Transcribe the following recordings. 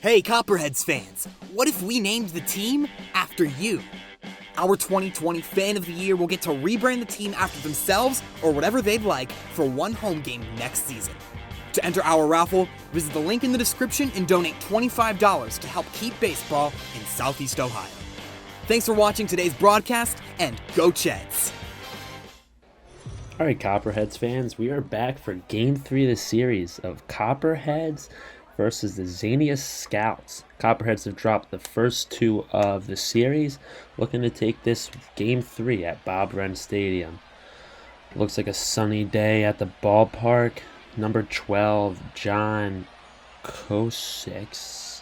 Hey, Copperheads fans, what if we named the team after you? Our 2020 Fan of the Year will get to rebrand the team after themselves or whatever they'd like for one home game next season. To enter our raffle, visit the link in the description and donate $25 to help keep baseball in Southeast Ohio. Thanks for watching today's broadcast, and go Cheds! Alright, Copperheads fans, we are back for Game 3 of the series of Copperheads versus the Xanius Scouts. Copperheads have dropped the first two of the series, looking to take this Game 3 at Bob Wren Stadium. Looks like a sunny day at the ballpark. Number 12, John Kosix.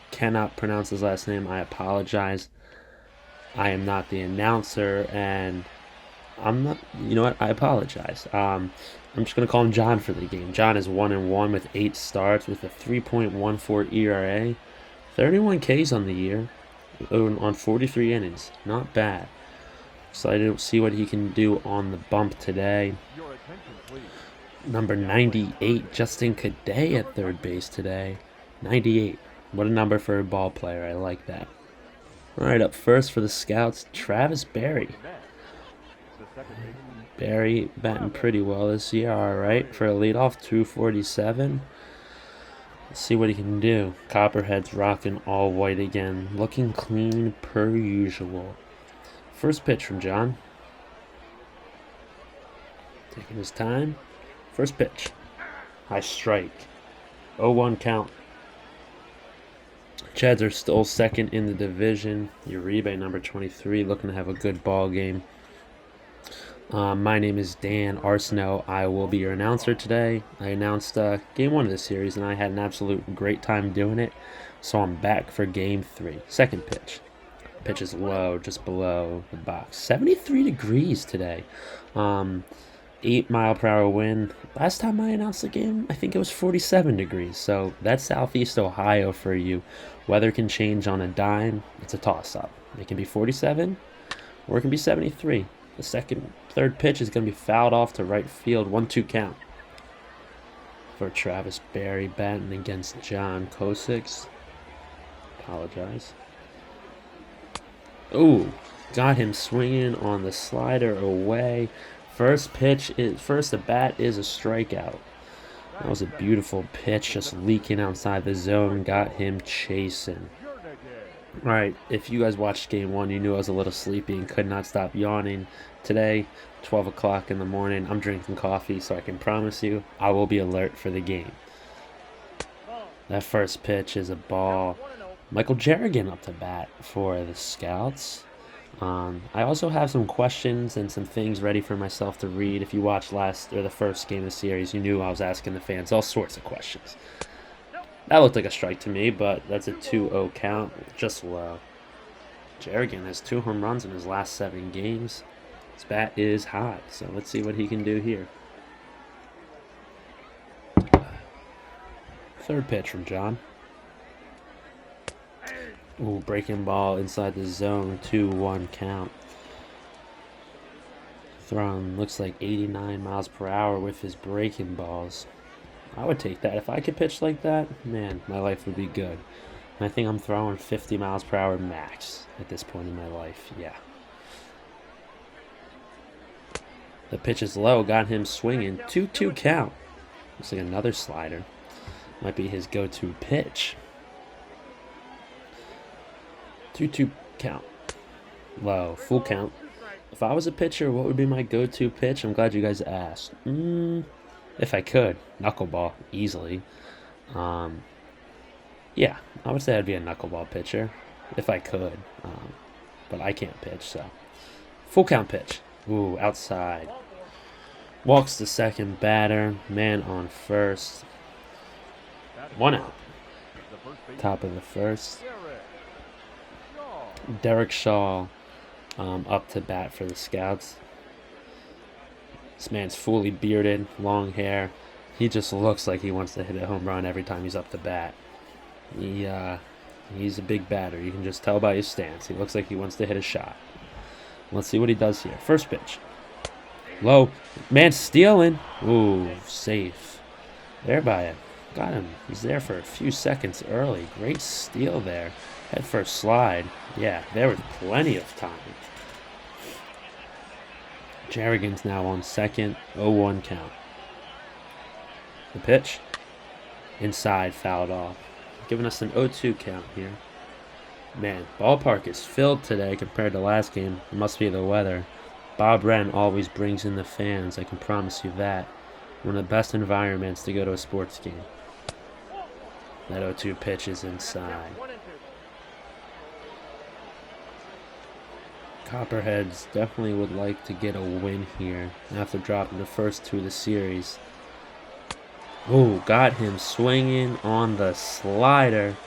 Cannot pronounce his last name, I apologize. I am not the announcer, and I'm not, you know what, I apologize. I'm just going to call him John for the game. John is 1-1 with 8 starts with a 3.14 ERA, 31 Ks on the year, on 43 innings. Not bad. Excited to see what he can do on the bump today. Number 98, Justin Cadet at third base today. 98. What a number for a ball player. I like that. All right, up first for the Scouts, Travis Berry. Barry batting pretty well this year, alright, for a leadoff, 247. Let's see what he can do. Copperheads rocking all white again, looking clean per usual. First pitch from John. Taking his time. First pitch. High strike. 0-1 count. Chads are still second in the division. Uribe, number 23, looking to have a good ball game. My name is Dan Arsenault. I will be your announcer today. I announced Game 1 of the series, and I had an absolute great time doing it. So I'm back for Game 3. Second pitch. Pitch is low, just below the box. 73 degrees today. 8-mile-per-hour wind. Last time I announced the game, I think it was 47 degrees. So that's Southeast Ohio for you. Weather can change on a dime. It's a toss-up. It can be 47, or it can be 73. The third pitch is going to be fouled off to right field. 1-2 count for Travis Berry batting against John Kosix. Apologize. Ooh, got him swinging on the slider away. First at bat is a strikeout. That was a beautiful pitch, just leaking outside the zone. Got him chasing. Alright, if you guys watched Game 1, you knew I was a little sleepy and could not stop yawning. Today, 12 o'clock in the morning, I'm drinking coffee, so I can promise you I will be alert for the game. That first pitch is a ball. Michael Jerrigan up to bat for the Scouts. I also have some questions and some things ready for myself to read. If you watched the first game of the series, you knew I was asking the fans all sorts of questions. That looked like a strike to me, but that's a 2-0 count, just low. Jerrigan has 2 home runs in his last 7 games. His bat is hot, so let's see what he can do here. Third pitch from John. Ooh, breaking ball inside the zone, 2-1 count. Throwing looks like 89 miles per hour with his breaking balls. I would take that. If I could pitch like that, man, my life would be good. And I think I'm throwing 50 miles per hour max at this point in my life. Yeah. The pitch is low. Got him swinging. 2-2 count. Looks like another slider. Might be his go-to pitch. 2-2 count. Low. Full count. If I was a pitcher, what would be my go-to pitch? I'm glad you guys asked. If I could, knuckleball, easily. Yeah, I would say I'd be a knuckleball pitcher, if I could. But I can't pitch, so. Full count pitch. Ooh, outside. Walks the second batter. Man on first. 1 out. Top of the first. Derek Shaw up to bat for the Scouts. This man's fully bearded, long hair. He just looks like he wants to hit a home run every time he's up to bat. He's a big batter. You can just tell by his stance. He looks like he wants to hit a shot. Let's see what he does here. First pitch. Low. Man stealing. Ooh, safe. There by Got him. He's there for a few seconds early. Great steal there. Head first slide. Yeah, there was plenty of time. Jerrigan's now on second. 0-1 count. The pitch. Inside, fouled off. Giving us an 0-2 count here. Man, ballpark is filled today compared to last game. It must be the weather. Bob Wren always brings in the fans, I can promise you that. One of the best environments to go to a sports game. That 0-2 pitch is inside. Copperheads definitely would like to get a win here after dropping the first two of the series. Oh, got him swinging on the slider.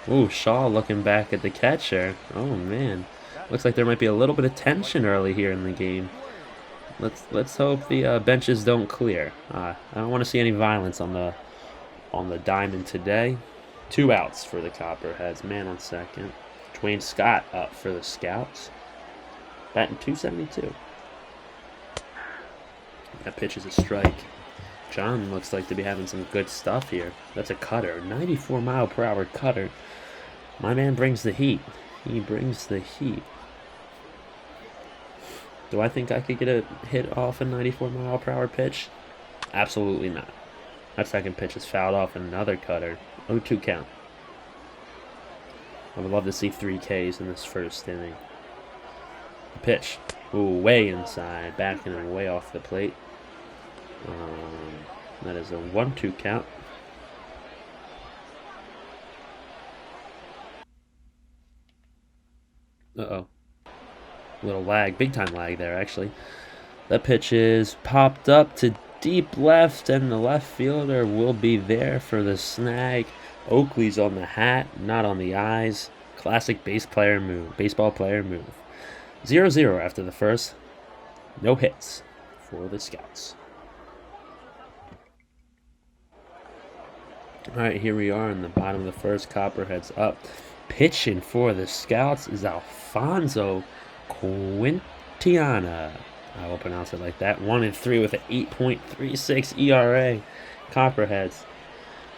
Oh, Shaw looking back at the catcher. Oh, man. Looks like there might be a little bit of tension early here in the game. Let's hope the benches don't clear. I don't want to see any violence on the diamond today. 2 outs for the Copperheads. Man on second. Dwayne Scott up for the Scouts. Batting .272. That pitch is a strike. John looks like to be having some good stuff here. That's a cutter. 94-mile-per-hour cutter. My man brings the heat. He brings the heat. Do I think I could get a hit off a 94-mile-per-hour pitch? Absolutely not. That second pitch is fouled off another cutter. 0-2 count. I would love to see 3 Ks in this first inning. The pitch. Ooh, way inside. Backing him way off the plate. That is a 1-2 count. Uh-oh. A little lag. Big time lag there, actually. That pitch is popped up to deep left, and the left fielder will be there for the snag. Oakley's on the hat, not on the eyes. Classic baseball player move. 0-0 after the first. No hits for the Scouts. Alright, here we are in the bottom of the first. Copperheads up. Pitching for the Scouts is Alfonso Quintiana. I will pronounce it like that. 1-3 with an 8.36 ERA. Copperheads.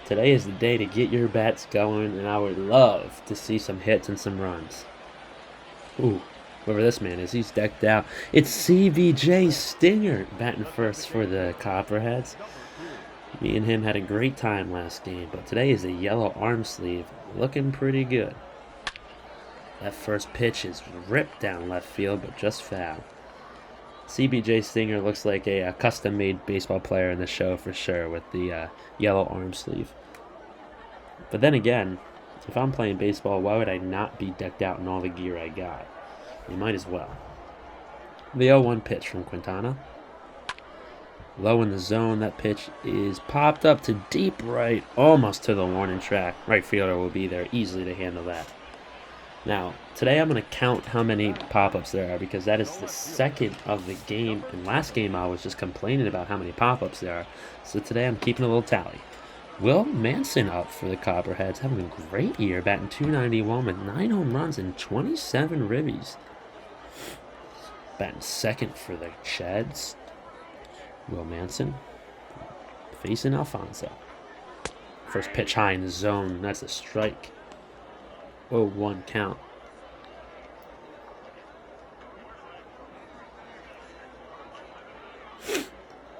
Today is the day to get your bats going, and I would love to see some hits and some runs. Ooh, whoever this man is, he's decked out. It's CBJ Stinger batting first for the Copperheads. Me and him had a great time last game, but today is a yellow arm sleeve. Looking pretty good. That first pitch is ripped down left field, but just foul. CBJ Stinger looks like a custom-made baseball player in the show for sure with the yellow arm sleeve. But then again, if I'm playing baseball, why would I not be decked out in all the gear I got? You might as well. The 0-1 pitch from Quintana. Low in the zone, that pitch is popped up to deep right, almost to the warning track. Right fielder will be there easily to handle that. Now, today I'm going to count how many pop-ups there are because that is the second of the game. And last game I was just complaining about how many pop-ups there are. So today I'm keeping a little tally. Will Manson up for the Copperheads, having a great year, batting .291 with 9 home runs and 27 ribbies. Batting second for the Sheds. Will Manson facing Alfonso. First pitch high in the zone. That's a strike. 0-1 count.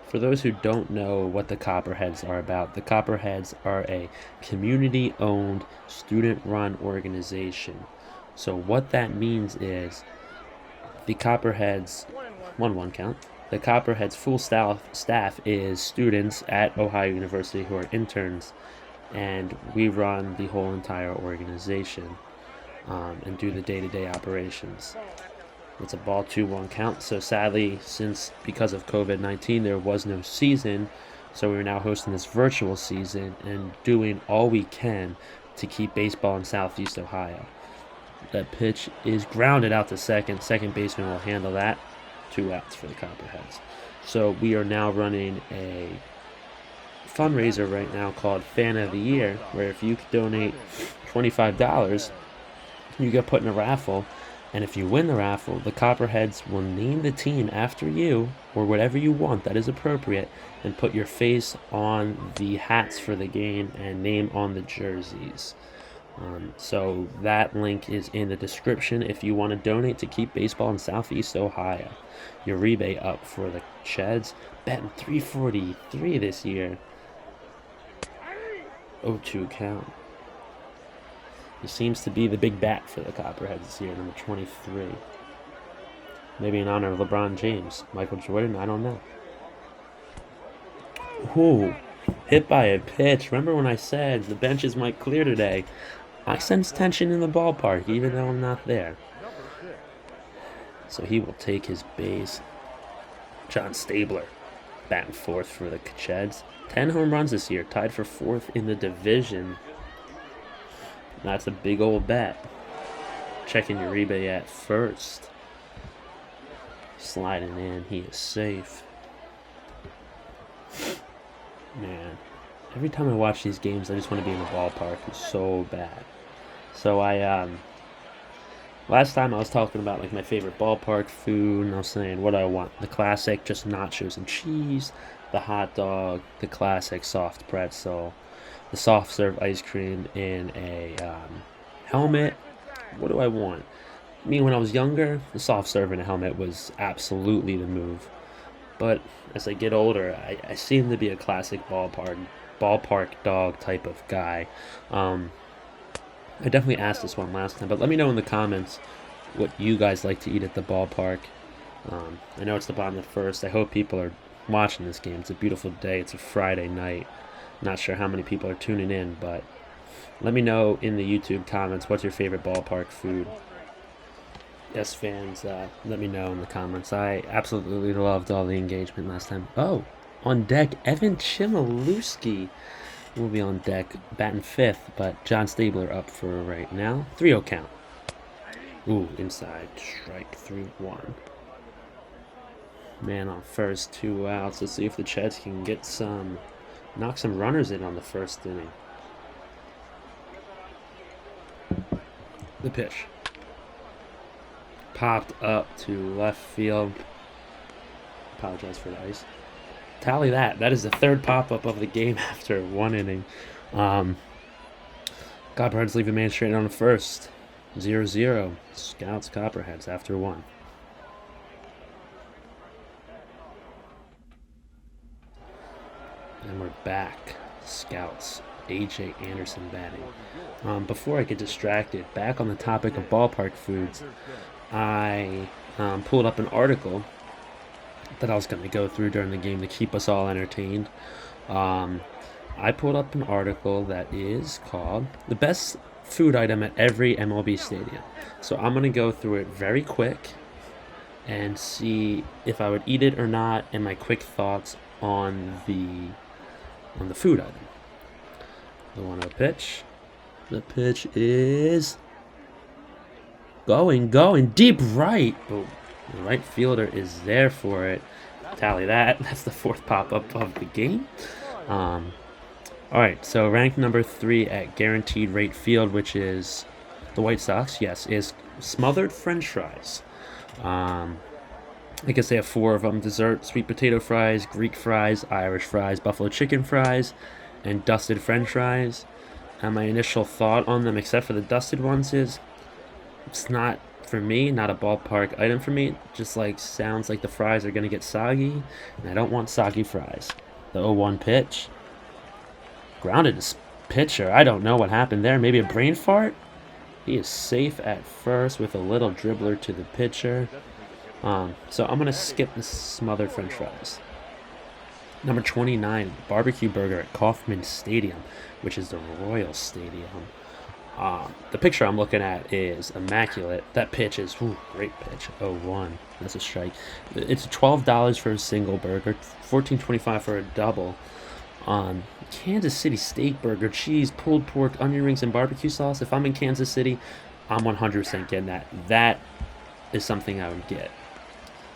For those who don't know what the Copperheads are about, the Copperheads are a community-owned, student-run organization. So what that means is the Copperheads, 1-1 count. The Copperheads' full staff is students at Ohio University who are interns, and we run the whole entire organization and do the day-to-day operations. It's a ball 2-1 count, so sadly, because of COVID-19, there was no season, so we're now hosting this virtual season and doing all we can to keep baseball in Southeast Ohio. That pitch is grounded out to second. Second baseman will handle that. 2 outs for the Copperheads. So we are now running a fundraiser right now called Fan of the Year, where if you donate $25, you get put in a raffle, And if you win the raffle, the Copperheads will name the team after you, or whatever you want that is appropriate, and put your face on the hats for the game and name on the jerseys. So that link is in the description if you want to donate to keep baseball in Southeast Ohio. Your rebate up for the Cheds, betting 343 this year. 0-2 count. He seems to be the big bat for the Copperheads this year, number 23. Maybe in honor of LeBron James. Michael Jordan, I don't know. Ooh, hit by a pitch. Remember when I said the benches might clear today? I sense tension in the ballpark, even though I'm not there. So he will take his base. John Stabler, batting fourth for the Cheds. 10 home runs this year, tied for fourth in the division. That's a big old bat. Checking Uribe at first. Sliding in, he is safe. Man, every time I watch these games, I just want to be in the ballpark. It's so bad. So last time I was talking about like my favorite ballpark food, and I was saying what I want. The classic, just nachos and cheese. The hot dog, the classic soft pretzel. The soft serve ice cream in a helmet. What do I want? I mean, when I was younger, the soft serve in a helmet was absolutely the move. But as I get older, I seem to be a classic ballpark dog type of guy. I definitely asked this one last time, but let me know in the comments what you guys like to eat at the ballpark. I know it's the bottom of the first. I hope people are watching this game. It's a beautiful day. It's a Friday night. Not sure how many people are tuning in, but let me know in the YouTube comments what's your favorite ballpark food. Yes, fans, let me know in the comments. I absolutely loved all the engagement last time. Oh, on deck, Evan Chmielewski will be on deck, batting fifth, but John Stabler up for right now. 3-0 count. Ooh, inside, strike 3-1. Man on first, 2 outs. Let's see if the Cheds can get knock some runners in on the first inning. The pitch. Popped up to left field. Apologize for the ice. Tally that. That is the third pop-up of the game after one inning. Copperheads leave a man straight on the first. 0-0. Scouts Copperheads after one. And we're back. Scouts. A.J. Anderson batting. Before I get distracted, back on the topic of ballpark foods, I pulled up an article that I was going to go through during the game to keep us all entertained. I pulled up an article that is called The Best Food Item at Every MLB Stadium. So I'm going to go through it very quick and see if I would eat it or not, and my quick thoughts on the food item. The 1-0 pitch. The pitch is going deep right. Boom. The right fielder is there for it. Tally that. That's the fourth pop-up of the game. All right, so ranked number 3 at guaranteed rate field, which is the White Sox, yes, is smothered French fries. I guess they have 4 of them: dessert, sweet potato fries, Greek fries, Irish fries, buffalo chicken fries, and dusted French fries. And my initial thought on them, except for the dusted ones, is it's not, for me, not a ballpark item for me. It just like sounds like the fries are going to get soggy, and I don't want soggy fries. The 0-1 pitch. Grounded his pitcher. I don't know what happened there. Maybe a brain fart? He is safe at first with a little dribbler to the pitcher. So I'm going to skip the smothered French fries. Number 29, barbecue burger at Kauffman Stadium, which is the Royal Stadium. The picture I'm looking at is immaculate. That pitch is, great pitch, 0-1. That's a strike. It's $12 for a single burger, $14.25 for a double. Kansas City steak burger, cheese, pulled pork, onion rings, and barbecue sauce. If I'm in Kansas City, I'm 100% getting that. That is something I would get.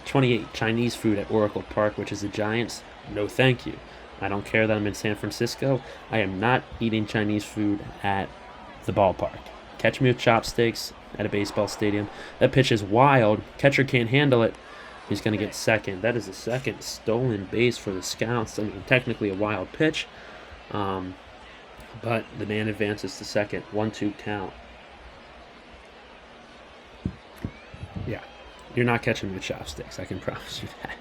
28, Chinese food at Oracle Park, which is the Giants. No thank you. I don't care that I'm in San Francisco. I am not eating Chinese food at the ballpark. Catch me with chopsticks at a baseball stadium. That pitch is wild. Catcher can't handle it. He's going to get second. That is the second stolen base for the Scouts. I mean, technically a wild pitch. But the man advances to second. 1-2 count. Yeah. You're not catching with chopsticks. I can promise you that.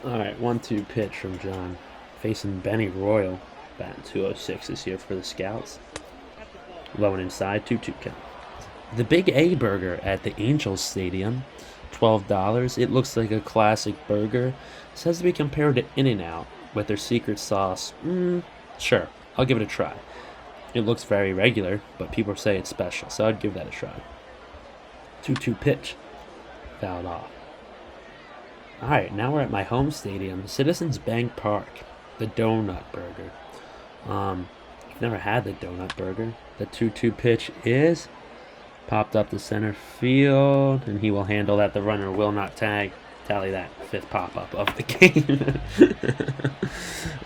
All right. 1-2 pitch from John. Facing Benny Royal. Batting 206 this year for the Scouts. Low and inside. 2-2 count. The Big A Burger at the Angels Stadium. $12. It looks like a classic burger. It says to be compared to In-N-Out with their secret sauce. Sure, I'll give it a try. It looks very regular, but people say it's special, so I'd give that a try. 2-2 pitch. Fouled off. Alright, now we're at my home stadium, Citizens Bank Park. The Donut Burger. I've never had the Donut Burger. The 2-2 pitch is popped up to center field, and he will handle that. The runner will not tag. Tally that. 5th pop-up of the game.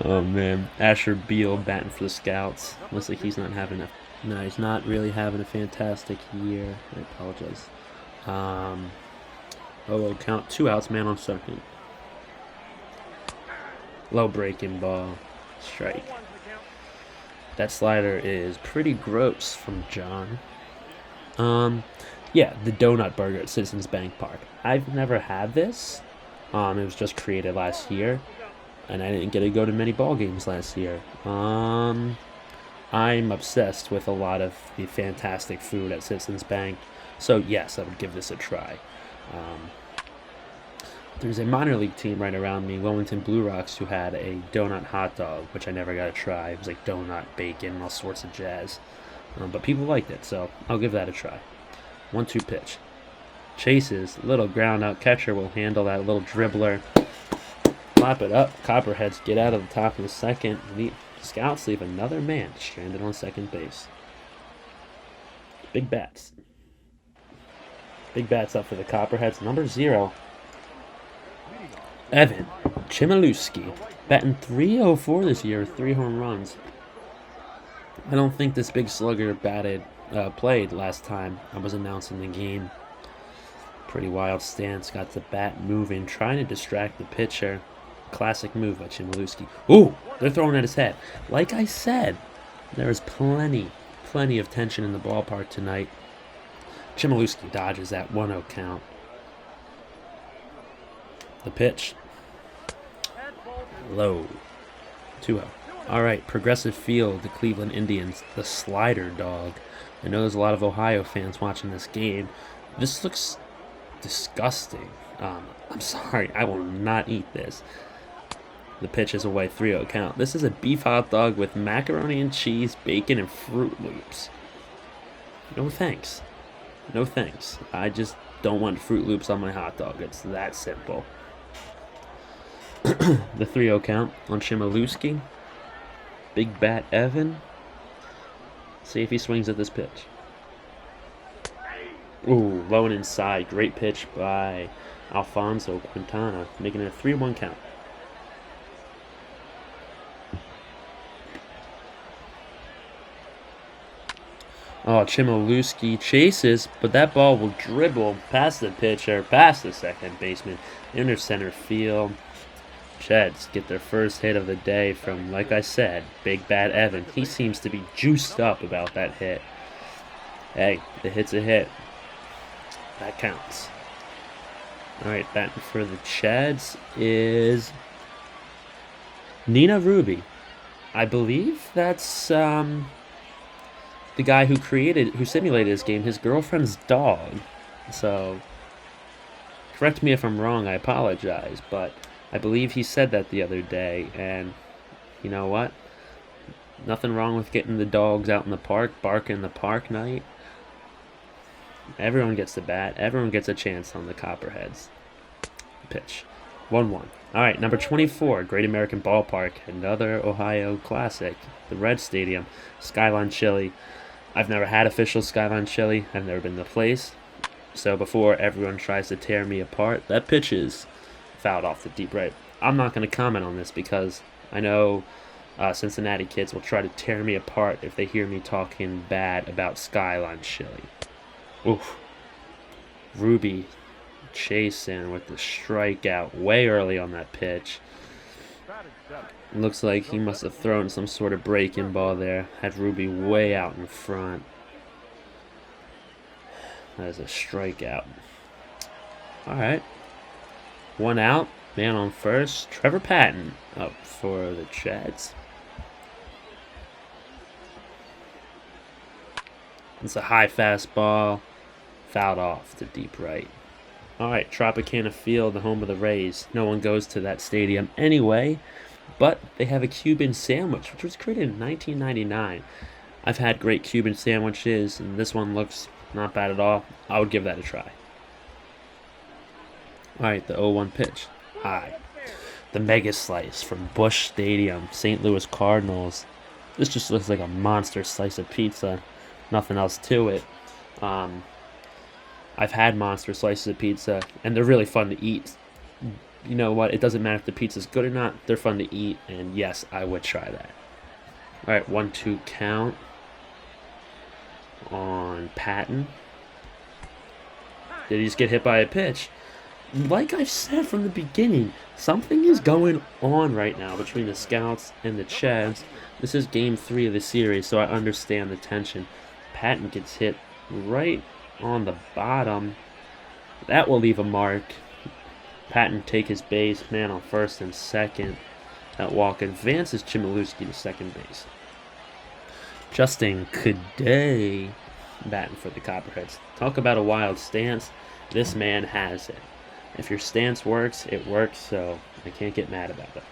Oh, man. Asher Beal batting for the Scouts. Looks like he's not having a... No, he's not really having a fantastic year. I apologize. Low count. 2 outs, man on second. Low breaking ball. Strike. That slider is pretty gross from John. Yeah, the Donut Burger at Citizens Bank Park. I've never had this. It was just created last year, and I didn't get to go to many ball games last year. I'm obsessed with a lot of the fantastic food at Citizens Bank, so yes, I would give this a try. There's a minor league team right around me, Wilmington Blue Rocks, who had a donut hot dog, which I never got to try. It was like donut, bacon, all sorts of jazz. But people liked it, so I'll give that a try. 1-2 pitch. Chases, little ground out. Catcher will handle that little dribbler. Lap it up. Copperheads get out of the top of the second. The Scouts leave another man stranded on second base. Big bats. Big bats up for the Copperheads. Number 0. Evan Chmielewski, batting .304 this year with 3 home runs. I don't think this big slugger played last time I was announcing the game. Pretty wild stance, got the bat moving, trying to distract the pitcher. Classic move by Chmielewski. Ooh, they're throwing at his head. Like I said, there is plenty of tension in the ballpark tonight. Chmielewski dodges that 1-0 count. The pitch. Low. 2-0. All right, Progressive Field, the Cleveland Indians, the slider dog. I know there's a lot of Ohio fans watching this game. This looks disgusting. I'm sorry, I will not eat this. The pitch is away, 3-0 count. This is a beef hot dog with macaroni and cheese, bacon, and Fruit Loops. No thanks. No thanks. I just don't want Fruit Loops on my hot dog. It's that simple. The 3-0 count on Chmielewski. Big bat Evan. See if he swings at this pitch. Ooh, low and inside. Great pitch by Alfonso Quintana, making it a 3-1 count. Oh, Chmielewski chases, but that ball will dribble past the pitcher, past the second baseman, into center field. Jets get their first hit of the day from, like I said, Big Bad Evan. He seems to be juiced up about that hit. Hey, the hit's a hit. That counts. All right, batting for the Chads is Nina Ruby. I believe that's the guy who simulated this game, his girlfriend's dog. So, correct me if I'm wrong, I apologize, but I believe he said that the other day, and you know what? Nothing wrong with getting the dogs out in the park, barking the park night. Everyone gets the bat. Everyone gets a chance on the Copperheads. Pitch. 1-1. All right, number 24, Great American Ballpark, another Ohio classic, the Red Stadium, Skyline Chili. I've never had official Skyline Chili. I've never been to the place. So before everyone tries to tear me apart, that pitch is fouled off the deep right. I'm not going to comment on this because I know Cincinnati kids will try to tear me apart if they hear me talking bad about Skyline Chili. Oof. Ruby chasing with the strikeout way early on that pitch. Looks like he must have thrown some sort of breaking ball there. Had Ruby way out in front. That is a strikeout. Alright. 1 out. Man on first. Trevor Patton up for the Jets. It's a high fastball. Fouled off to deep right. Alright, Tropicana Field, the home of the Rays. No one goes to that stadium anyway, but they have a Cuban sandwich, which was created in 1999. I've had great Cuban sandwiches, and this one looks not bad at all. I would give that a try. Alright, the 0-1 pitch. High. The Mega Slice from Busch Stadium, St. Louis Cardinals. This just looks like a monster slice of pizza. Nothing else to it. I've had monster slices of pizza, and they're really fun to eat. You know what? It doesn't matter if the pizza's good or not. They're fun to eat, and yes, I would try that. All right, 1-2 count on Patton. Did he just get hit by a pitch? Like I've said from the beginning, something is going on right now between the Scouts and the Chads. This is game 3 of the series, so I understand the tension. Patton gets hit right on the bottom. That will leave a mark. Patton take his base, man on first and second. That walk advances Chmielewski to second base. Justin Cadet batting for the Copperheads. Talk about a wild stance. This man has it. If your stance works, it works, so I can't get mad about it.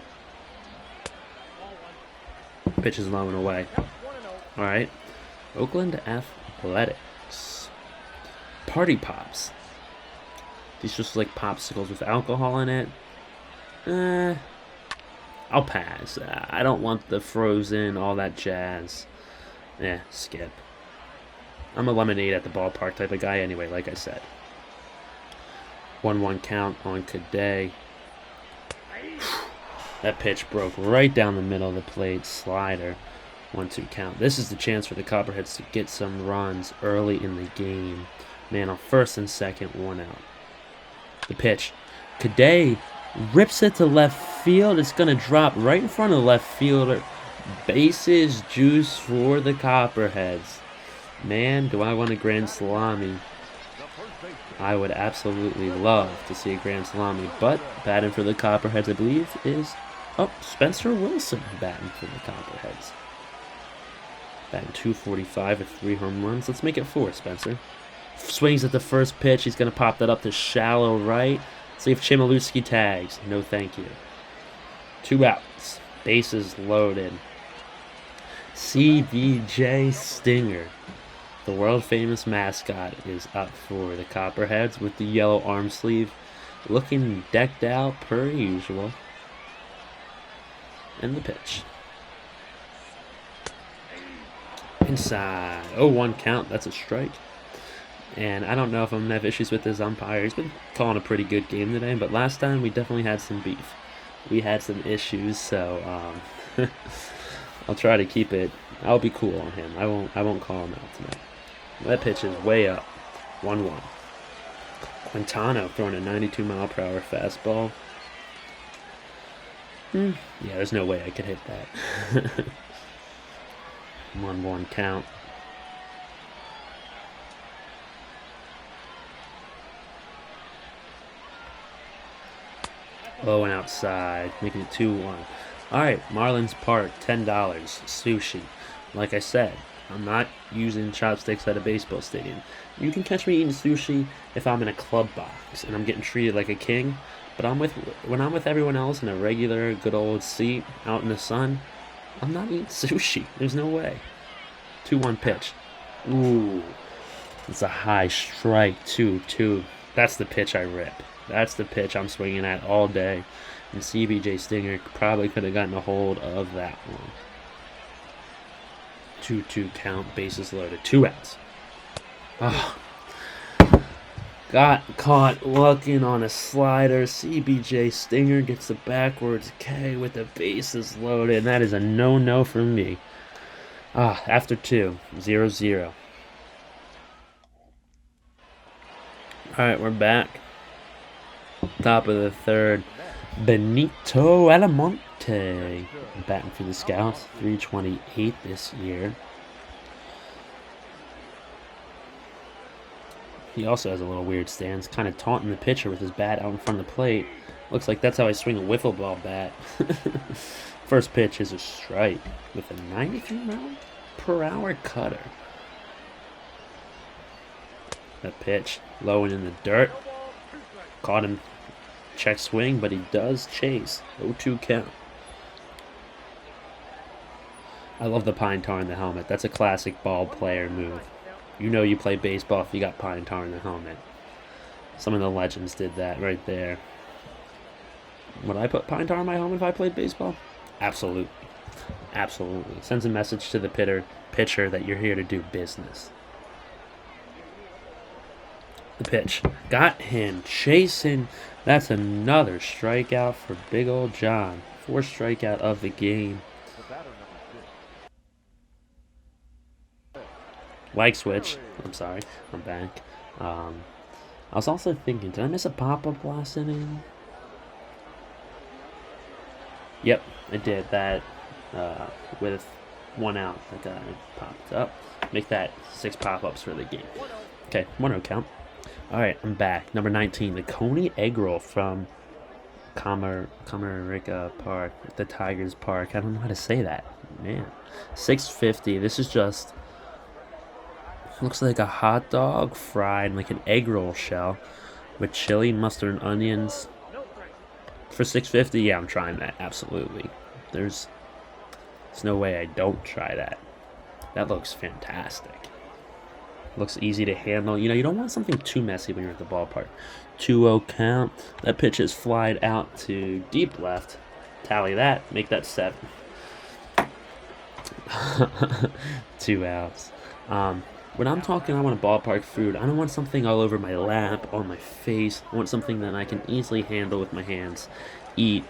Pitch is low and away. Alright. Oakland Athletics. Party Pops. These just like popsicles with alcohol in it. I'll pass. I don't want the frozen, all that jazz. Skip. I'm a lemonade at the ballpark type of guy anyway, like I said. 1-1 count on Cadet. That pitch broke right down the middle of the plate. Slider. 1-2 count. This is the chance for the Copperheads to get some runs early in the game. Man on first and second, 1 out. The pitch. Cadet rips it to left field. It's going to drop right in front of the left fielder. Bases juice for the Copperheads. Man, do I want a grand salami. I would absolutely love to see a grand salami, but batting for the Copperheads, I believe, is Spencer Wilson batting for the Copperheads. Batting .245 with 3 home runs. Let's make it 4, Spencer. Swings at the first pitch. He's going to pop that up to shallow right. See if Chmielewski tags. No thank you. 2 outs. Bases loaded. CBJ Stinger, the world-famous mascot, is up for the Copperheads with the yellow arm sleeve, looking decked out per usual. And the pitch. Inside. 0-1 count. That's a strike. And I don't know if I'm going to have issues with this umpire. He's been calling a pretty good game today, but last time we definitely had some beef. We had some issues, so I'll try to keep it. I'll be cool on him. I won't call him out tonight. That pitch is way up. 1-1. Quintano throwing a 92-mile-per-hour fastball. Yeah, there's no way I could hit that. 1-1 count. Low and outside, making it 2-1. Alright, Marlins Park, $10. Sushi. Like I said, I'm not using chopsticks at a baseball stadium. You can catch me eating sushi if I'm in a club box and I'm getting treated like a king. But when I'm with everyone else in a regular, good old seat out in the sun, I'm not eating sushi. There's no way. 2-1 pitch. Ooh. It's a high strike. 2-2. That's the pitch I rip. That's the pitch I'm swinging at all day. And CBJ Stinger probably could have gotten a hold of that one. 2-2 count, bases loaded. 2 outs. Oh. Got caught looking on a slider. CBJ Stinger gets the backwards K with the bases loaded. That is a no-no for me. After 2, 0-0. Alright, we're back. Top of the third. Benito Alamonte batting for the Scouts. 328 this year. He also has a little weird stance, kind of taunting the pitcher with his bat out in front of the plate. Looks like that's how I swing a wiffle ball bat. First pitch is a strike with a 93-mile-per-hour cutter. That pitch, low and in the dirt. Caught him, check swing, but he does chase. 0-2 count. I love the pine tar in the helmet. That's a classic ball player move. You know you play baseball if you got pine tar in the helmet. Some of the legends did that right there. Would I put pine tar in my helmet if I played baseball? Absolutely. Absolutely. Sends a message to the pitcher that you're here to do business. The pitch. Got him chasing. That's another strikeout for big old John. 4th strikeout of the game. Leg switch. I'm sorry. I'm back. I was also thinking, did I miss a pop-up last inning? Yep, I did that with 1 out. That guy popped up. Make that 6 pop-ups for the game. Okay, 1-0 count. All right, I'm back. Number 19, the Coney Egg Roll from Comerica Park, the Tigers Park. I don't know how to say that. Man, $6.50. This is just... looks like a hot dog fried like an egg roll shell with chili, mustard, and onions. For $6.50, yeah, I'm trying that. Absolutely. There's no way I don't try that. That looks fantastic. Looks easy to handle. You know, you don't want something too messy when you're at the ballpark. 2-0 count. That pitch is flied out to deep left. Tally that. Make that 7. 2 outs. When I'm talking, I want a ballpark food. I don't want something all over my lap, on my face. I want something that I can easily handle with my hands, eat,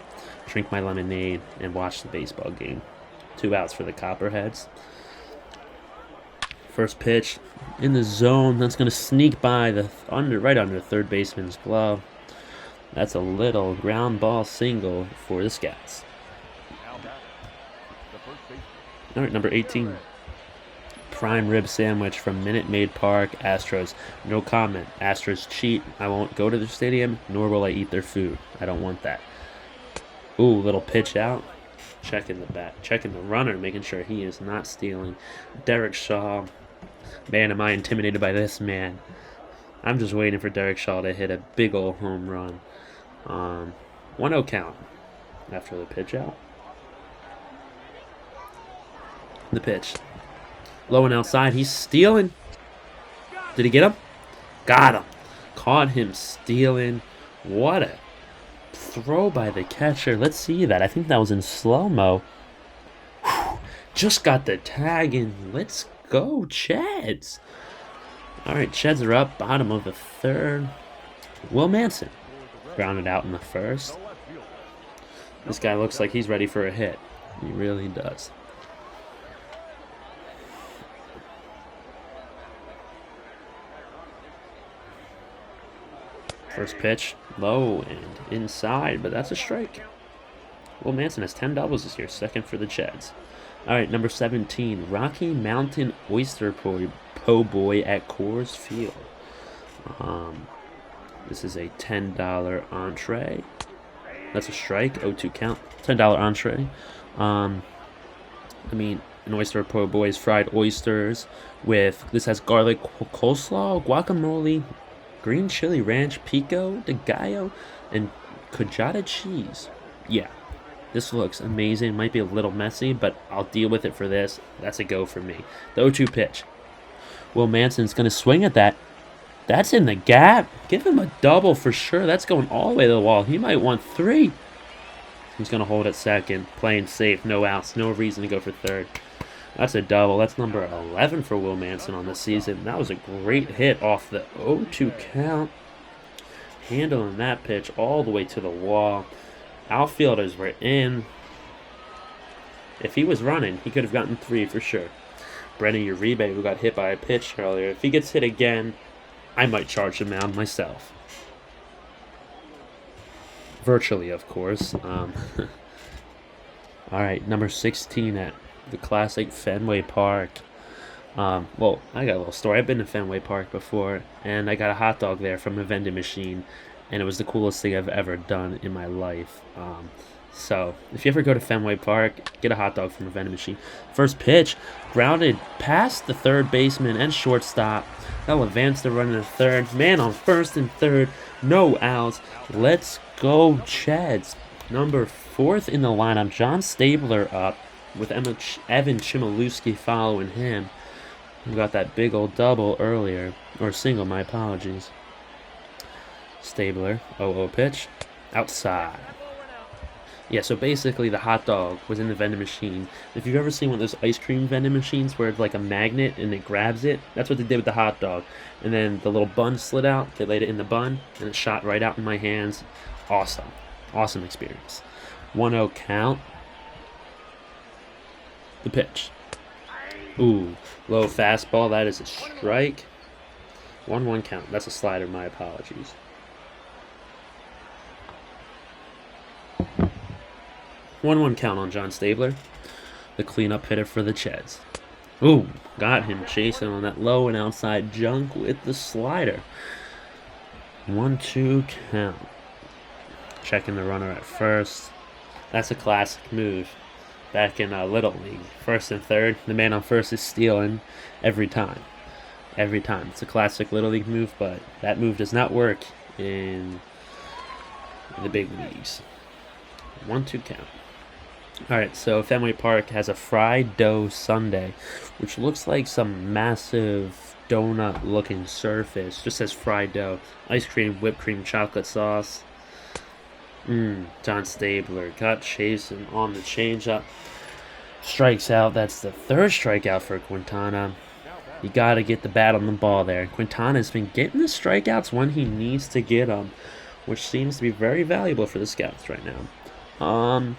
drink my lemonade, and watch the baseball game. 2 outs for the Copperheads. First pitch in the zone. That's going to sneak by the right under third baseman's glove. That's a little ground ball single for the Scouts. All right, number 18. Prime rib sandwich from Minute Maid Park, Astros. No comment. Astros cheat. I won't go to the stadium, nor will I eat their food. I don't want that. Ooh, little pitch out. Checking the bat. Checking the runner, making sure he is not stealing. Derek Shaw. Man, am I intimidated by this man. I'm just waiting for Derek Shaw to hit a big ol' home run. 1-0 count after the pitch out. The pitch. Low and outside. He's stealing. Did he get him? Got him. Caught him stealing. What a throw by the catcher. Let's see that. I think that was in slow-mo. Just got the tag in. Let's go, Cheds. All right, Cheds are up. Bottom of the third. Will Manson grounded out in the first. This guy looks like he's ready for a hit. He really does. First pitch, low and inside, but that's a strike. Will Manson has 10 doubles this year, second for the Cheds. All right, number 17, Rocky Mountain Oyster Po' Boy at Coors Field. This is a $10 entree. That's a strike, 0-2 count. $10 entree. An Oyster Po' Boy is fried oysters with, this has garlic coleslaw, guacamole, green chili ranch, pico de gallo, and cotija cheese. Yeah, this looks amazing. Might be a little messy, but I'll deal with it for this. That's a go for me. The 0-2 pitch. Will Manson's going to swing at that. That's in the gap. Give him a double for sure. That's going all the way to the wall. He might want 3. He's going to hold at second. Playing safe. No outs. No reason to go for third. That's a double. That's number 11 for Will Manson on the season. That was a great hit off the 0-2 count. handling that pitch all the way to the wall. Outfielders were in. If he was running, he could have gotten 3 for sure. Brennan Uribe, who got hit by a pitch earlier, if he gets hit again, I might charge the mound myself. Virtually, of course. All right, number 16 at the classic Fenway Park. Well, I got a little story. I've been to Fenway Park before, and I got a hot dog there from a vending machine, and it was the coolest thing I've ever done in my life. So, if you ever go to Fenway Park, get a hot dog from a vending machine. First pitch, grounded past the third baseman and shortstop. That'll advance the run to third. Man on first and third. No outs. Let's go, Cheds. Number 4th in the lineup, John Stabler up with Evan Chmielewski following him. We got that big old double earlier. Or single, my apologies. Stabler, 0-0 pitch. Outside. Yeah, so basically the hot dog was in the vending machine. If you've ever seen one of those ice cream vending machines where it's like a magnet and it grabs it, that's what they did with the hot dog. And then the little bun slid out, they laid it in the bun, and it shot right out in my hands. Awesome. Awesome experience. 1-0 count. The pitch. Ooh, low fastball, that is a strike. 1-1 count. That's a slider, my apologies. 1-1 count on John Stabler, the cleanup hitter for the Cheds. Ooh, got him chasing on that low and outside junk with the slider. 1-2 count. Checking the runner at first. That's a classic move. Back in Little League, first and third, the man on first is stealing every time. Every time. It's a classic Little League move, but that move does not work in the big leagues. 1-2 count. Alright, so Fenway Park has a fried dough sundae, which looks like some massive donut-looking surface. Just says fried dough. Ice cream, whipped cream, chocolate sauce. John Stabler got chasing on the changeup. Strikes out. That's the 3rd strikeout for Quintana. You got to get the bat on the ball there. Quintana's been getting the strikeouts when he needs to get them, which seems to be very valuable for the scouts right now.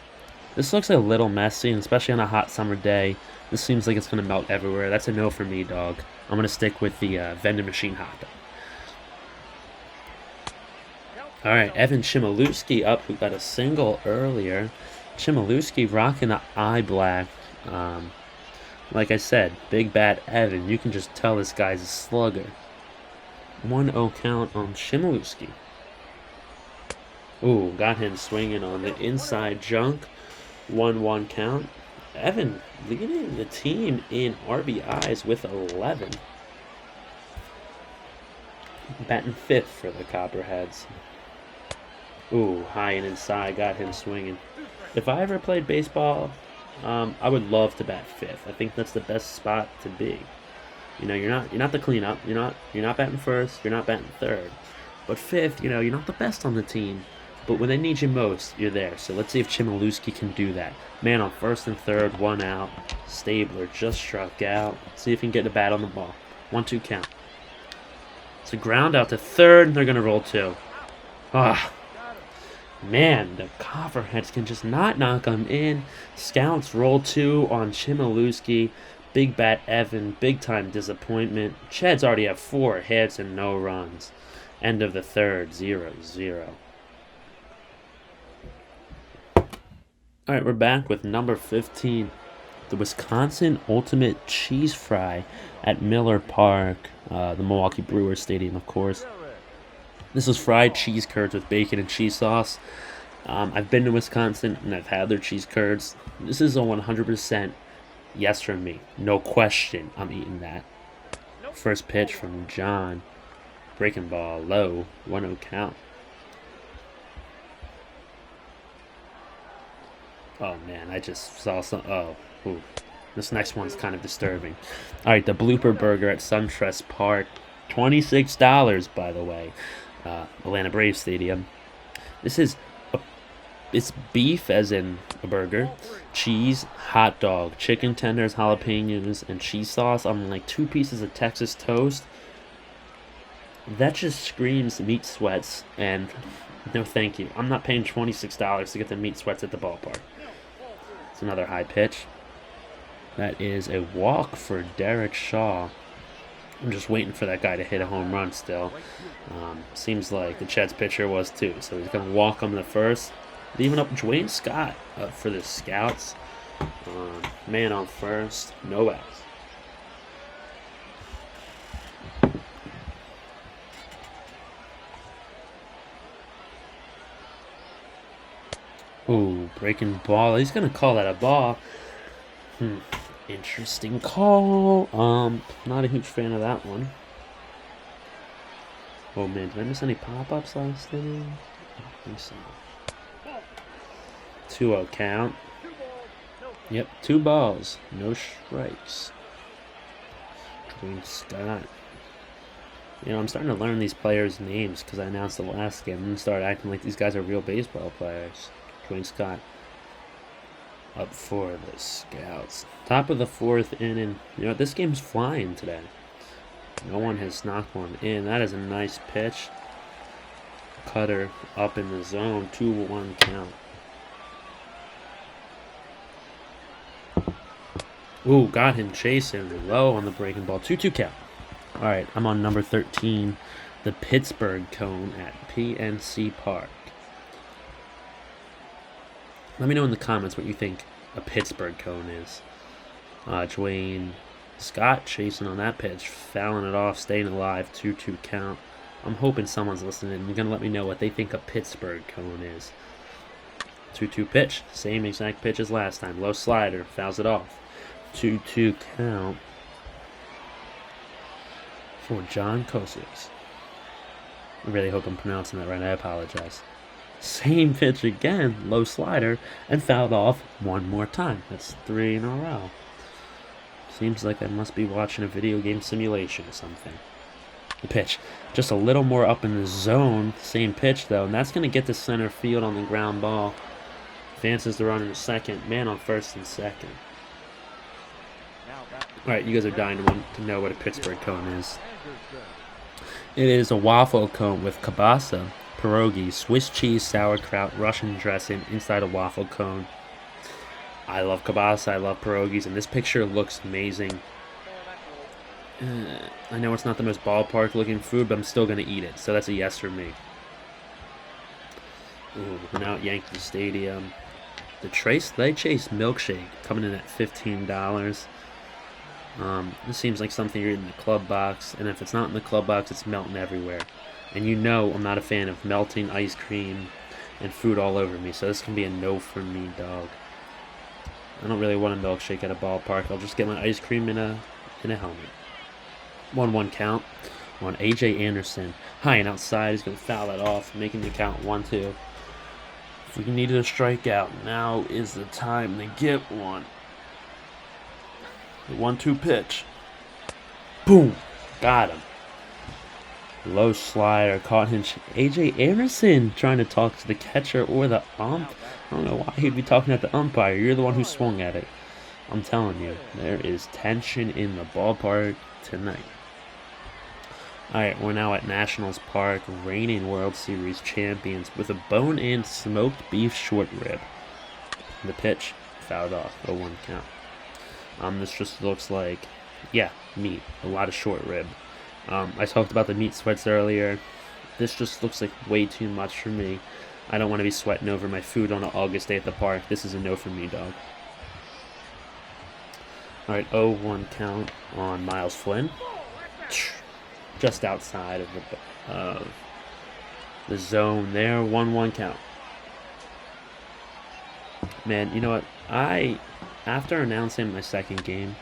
This looks a little messy, and especially on a hot summer day. This seems like it's going to melt everywhere. That's a no for me, dog. I'm going to stick with the vending machine hot dog. All right, Evan Chmielewski up, who got a single earlier. Chmielewski rocking the eye black. Like I said, big bat Evan. You can just tell this guy's a slugger. 1-0 count on Chmielewski. Ooh, got him swinging on the inside junk. 1-1 count. Evan leading the team in RBIs with 11. Batting 5th for the Copperheads. Ooh, high and inside, got him swinging. If I ever played baseball, I would love to bat 5th. I think that's the best spot to be. You know, you're not the cleanup. You're not batting 1st. You're not batting 3rd. But 5th, you know, you're not the best on the team. But when they need you most, you're there. So let's see if Chmielewski can do that. Man on 1st and 3rd, 1 out. Stabler just struck out. See if he can get the bat on the ball. 1-2 count. It's a ground out to 3rd. They're gonna roll 2. Man, the Copperheads can just not knock them in. Scouts roll 2 on Chmielewski. Big bat Evan, big time disappointment. Cheds already have 4 hits and no runs. End of the 3rd, 0-0. Alright, we're back with number 15. The Wisconsin Ultimate Cheese Fry at Miller Park, the Milwaukee Brewers Stadium, of course. This is fried cheese curds with bacon and cheese sauce. I've been to Wisconsin and I've had their cheese curds. This is a 100% yes from me. No question, I'm eating that. First pitch from John. Breaking ball low. 1-0 count. Oh man, I just saw some. Ooh. This next one's kind of disturbing. Alright, the Blooper Burger at SunTrust Park. $26, by the way. Atlanta Braves Stadium. It's beef, as in a burger, cheese, hot dog, chicken tenders, jalapenos, and cheese sauce on like 2 pieces of Texas toast. That just screams meat sweats, and no thank you. I'm not paying $26 to get the meat sweats at the ballpark. It's another high pitch. That is a walk for Derek Shaw. I'm just waiting for that guy to hit a home run still. Seems like the Jets pitcher was too. So he's going to walk him to first. Leaving up Dwayne Scott up for the Scouts. Man on first. No outs. Ooh, breaking ball. He's going to call that a ball. Interesting call. Not a huge fan of that one. Oh man, did I miss any pop-ups last inning? I don't think so. 2-0 count. Yep, 2 balls, no strikes. Dwayne Scott. You know, I'm starting to learn these players' names because I announced the last game. I'm going to start acting like these guys are real baseball players. Dwayne Scott up for the Scouts. Top of the 4th inning. You know, this game's flying today. No one has knocked one in. That is a nice pitch. Cutter up in the zone. 2-1 count. Ooh, got him chasing low on the breaking ball. 2-2 count. All right, I'm on number 13, the Pittsburgh Cone at PNC Park. Let me know in the comments what you think a Pittsburgh Cone is. Dwayne Scott chasing on that pitch, fouling it off, staying alive, 2-2 count. I'm hoping someone's listening and going to let me know what they think a Pittsburgh Cone is. 2-2 pitch, same exact pitch as last time. Low slider, fouls it off. 2-2 count for John Kosick. I really hope I'm pronouncing that right. I apologize. Same pitch again, low slider, and fouled off one more time. That's 3 in a row. Seems like I must be watching a video game simulation or something. The pitch, just a little more up in the zone. Same pitch though, and that's going to get to center field on the ground ball. Advances the runner to second, man on first and second. Alright, you guys are dying to know what a Pittsburgh Cone is. It is a waffle cone with kielbasa, pierogi, Swiss cheese, sauerkraut, Russian dressing inside a waffle cone. I love kielbasa, I love pierogies, and this picture looks amazing. I know it's not the most ballpark looking food, but I'm still going to eat it, so that's a yes for me. Ooh, we're now at Yankee Stadium. They chase milkshake coming in at $15. This seems like something you're in the club box, and if it's not in the club box, it's melting everywhere. And you know I'm not a fan of melting ice cream and food all over me, so this can be a no for me, dog. I don't really want a milkshake at a ballpark. I'll just get my ice cream in a helmet. 1-1 count on A.J. Anderson. High and outside. He's going to foul that off, making the count 1-2. If we needed a strikeout, now is the time to get one. The 1-2 pitch. Boom. Got him. Low slider. Caught him. A.J. Anderson trying to talk to the catcher or the ump. I don't know why he'd be talking at the umpire. You're the one who swung at it. I'm telling you, there is tension in the ballpark tonight. Alright, we're now at Nationals Park, reigning World Series champions with a bone-in smoked beef short rib. The pitch, fouled off, 0-1 count. This just looks like, yeah, meat, a lot of short rib. I talked about the meat sweats earlier. This just looks like way too much for me. I don't want to be sweating over my food on an August day at the park. This is a no for me, dog. Alright, 0-1 count on Miles Flynn. Just outside of the zone there. 1-1 count. Man, you know what? After announcing my second game,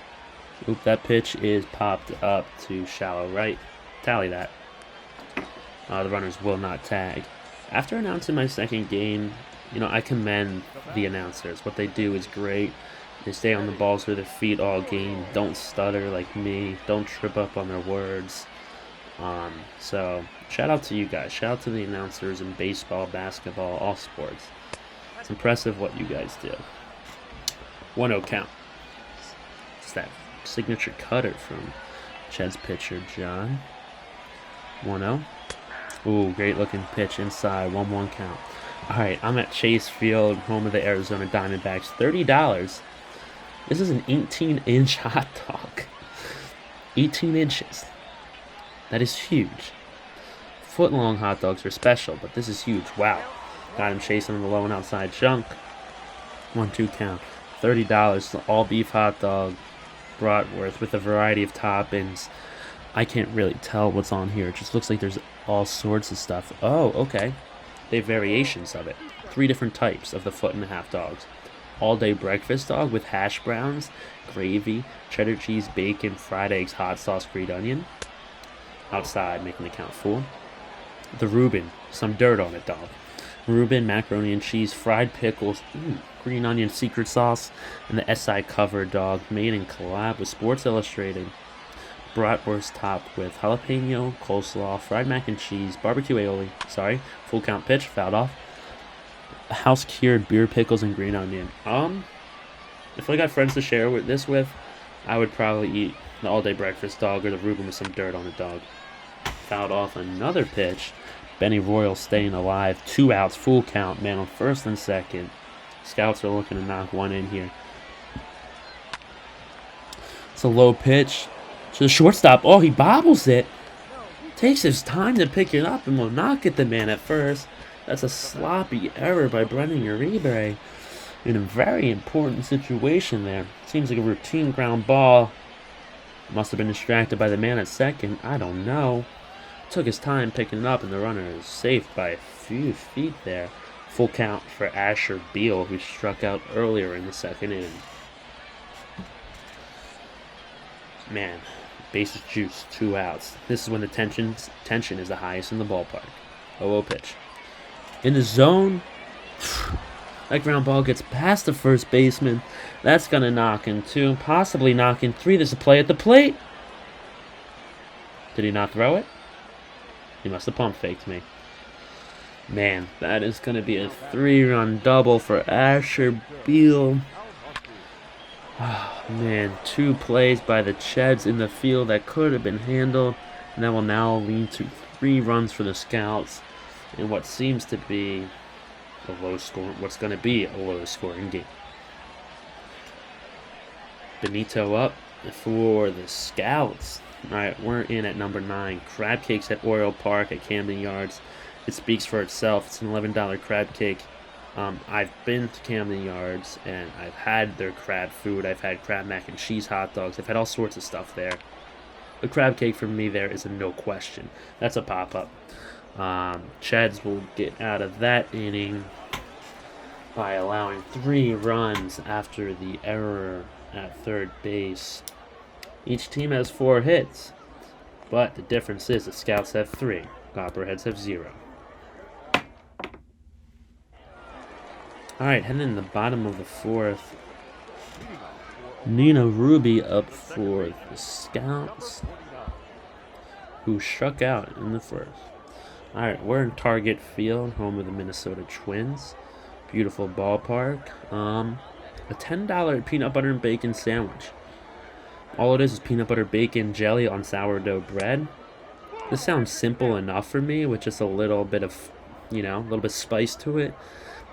that pitch is popped up to shallow right. Tally that. The runners will not tag. After announcing my second game, you know, I commend the announcers. What they do is great. They stay on the balls with their feet all game. Don't stutter like me. Don't trip up on their words. So shout out to you guys. Shout out to the announcers in baseball, basketball, all sports. It's impressive what you guys do. 1-0 count. It's that signature cutter from Chad's pitcher, John. 1-0. Ooh, great looking pitch inside. 1-1 count. All right, I'm at Chase Field, home of the Arizona Diamondbacks. $30. This is an 18-inch hot dog. 18 inches. That is huge. Foot-long hot dogs are special, but this is huge. Wow. Got him chasing on the low and outside junk. 1-2 count. $30. All beef hot dog. Bratwurst with a variety of toppings. I can't really tell what's on here. It just looks like there's all sorts of stuff. Oh, okay. They have variations of it. 3 different types of the foot-and-a-half dogs. All-day breakfast dog with hash browns, gravy, cheddar cheese, bacon, fried eggs, hot sauce, green onion. Outside, making the count full. The Reuben, some dirt on it, dog. Reuben, macaroni and cheese, fried pickles, green onion secret sauce, and the SI cover dog, made in collab with Sports Illustrated. Bratwurst topped with jalapeno, coleslaw, fried mac and cheese, barbecue aioli. Sorry, full count pitch, fouled off. House cured beer pickles and green onion. If I got friends to share this with, I would probably eat the all-day breakfast dog or the Reuben with some dirt on the dog. Fouled off another pitch. Benny Royal staying alive. 2 outs, full count. Man on first and second. Scouts are looking to knock one in here. It's a low pitch to the shortstop. Oh, he bobbles it. Takes his time to pick it up and will not get the man at first. That's a sloppy error by Brendan Uribe in a very important situation there. Seems like a routine ground ball. Must have been distracted by the man at second. I don't know. Took his time picking it up, and the runner is safe by a few feet there. Full count for Asher Beal, who struck out earlier in the second inning. Man, bases juice, 2 outs. This is when the tension is the highest in the ballpark. 0-0 pitch. In the zone, that ground ball gets past the first baseman. That's going to knock in 2, possibly knock in 3. There's a play at the plate. Did he not throw it? He must have pump faked me. Man, that is going to be a 3-run double for Asher Beal. Oh, man, 2 plays by the Cheds in the field that could have been handled, and that will now lead to 3 runs for the Scouts in what seems to be what's going to be a low-scoring game. Benito up for the Scouts. All right, we're in at number 9. Crab cakes at Oriole Park at Camden Yards. It speaks for itself. It's an $11 crab cake. I've been to Camden Yards, and I've had their crab food. I've had crab mac and cheese hot dogs. I've had all sorts of stuff there. The crab cake for me there is a no question. That's a pop-up. Cheds will get out of that inning by allowing 3 runs after the error at third base. Each team has 4 hits, but the difference is the Scouts have 3. Copperheads have 0. Alright, heading in the bottom of the 4th. Nina Ruby up for the Scouts, who struck out in the first. Alright, we're in Target Field, home of the Minnesota Twins. Beautiful ballpark. A $10 peanut butter and bacon sandwich. All it is peanut butter, bacon, jelly on sourdough bread. This sounds simple enough for me, with just a little bit of, a little bit of spice to it.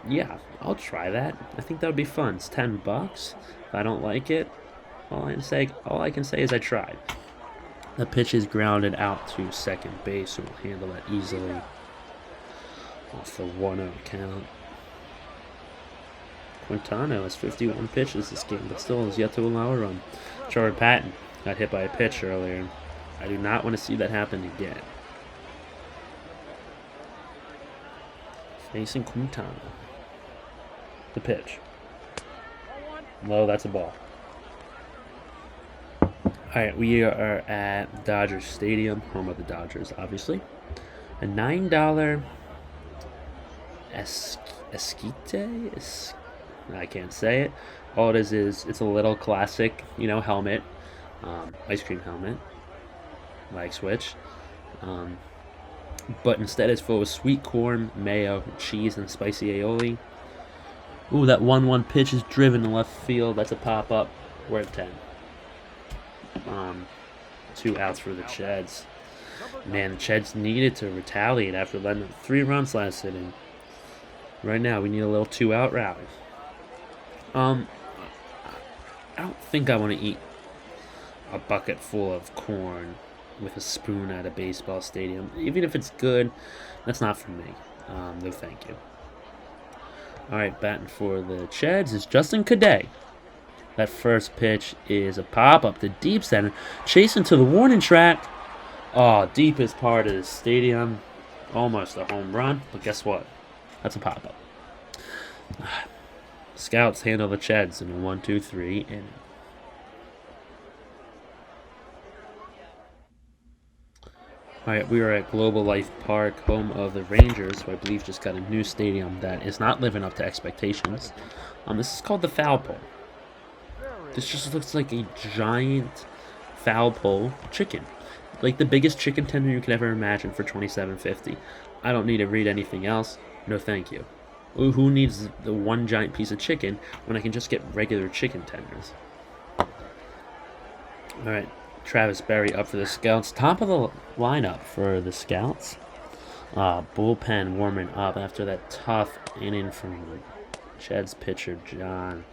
Yeah, I'll try that. I think that would be fun. It's $10. If I don't like it, all I can say is I tried. The pitch is grounded out to second base, so we'll handle that easily. Off the 1-0 count. Quintano has 51 pitches this game, but still has yet to allow a run. Trevor Patton got hit by a pitch earlier. I do not want to see that happen again. Facing Quintano. The pitch. Low, that's a ball. Alright, we are at Dodger Stadium, home of the Dodgers, obviously. A $9 Esquite? I can't say it. All it is it's a little classic, helmet. Ice cream helmet. Light switch. But instead it's full of sweet corn, mayo, cheese, and spicy aioli. Ooh, that 1-1 pitch is driven to left field. That's a pop-up. We're at 10. 2 outs for the Cheds. Man, the Cheds needed to retaliate after letting up 3 runs last inning. Right now, we need a little 2-out rally. I don't think I want to eat a bucket full of corn with a spoon at a baseball stadium. Even if it's good, that's not for me. No thank you. Alright, batting for the Cheds is Justin Cadet. That first pitch is a pop up to deep center, chasing to the warning track. Oh, deepest part of the stadium. Almost a home run, but guess what? That's a pop up. Scouts handle the Cheds in a 1-2-3 inning. Alright, we are at Global Life Park, home of the Rangers, who I believe just got a new stadium that is not living up to expectations. This is called the Foul Pole. This just looks like a giant foul pole chicken. Like the biggest chicken tender you could ever imagine for $27.50. I don't need to read anything else. No thank you. Who needs the one giant piece of chicken when I can just get regular chicken tenders? Alright, Travis Berry up for the Scouts. Top of the lineup for the Scouts. Bullpen warming up after that tough inning from Ched's pitcher, John.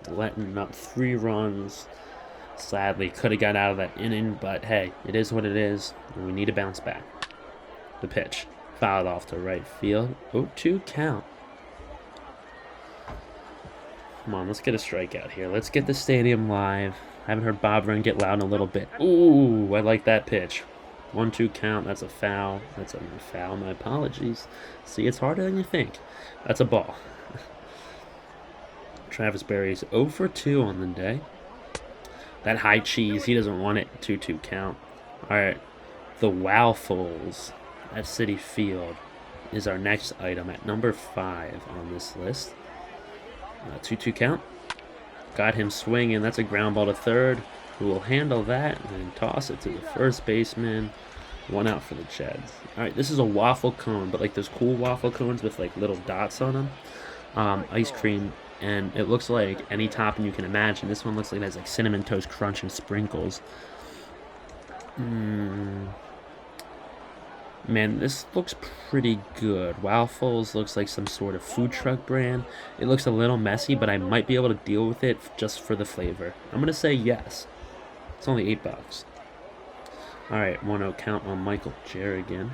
Letting up 3 runs. Sadly, could have got out of that inning, but hey, it is what it is, and we need to bounce back. The pitch. Fouled off to right field. 0-2 count. Come on, let's get a strikeout here. Let's get the stadium live. I haven't heard Bob Run get loud in a little bit. Ooh, I like that pitch. 1-2 count. That's a foul. That's a foul. My apologies. See, it's harder than you think. That's a ball. Travis Berry's 0 for 2 on the day. That high cheese, he doesn't want it. 2-2 count. Alright, the Waffles at Citi Field is our next item at number 5 on this list. 2-2 count. Got him swinging. That's a ground ball to third. Who will handle that and toss it to the first baseman. 1 out for the Cheds. Alright, this is a waffle cone, but like those cool waffle cones with like little dots on them. Ice cream. And it looks like any topping you can imagine. This one looks like it has like Cinnamon Toast Crunch and sprinkles. Man, this looks pretty good. Waffles looks like some sort of food truck brand. It looks a little messy, but I might be able to deal with it just for the flavor. I'm going to say yes. It's only $8. Alright, 1-0 count on Michael Jerrigan.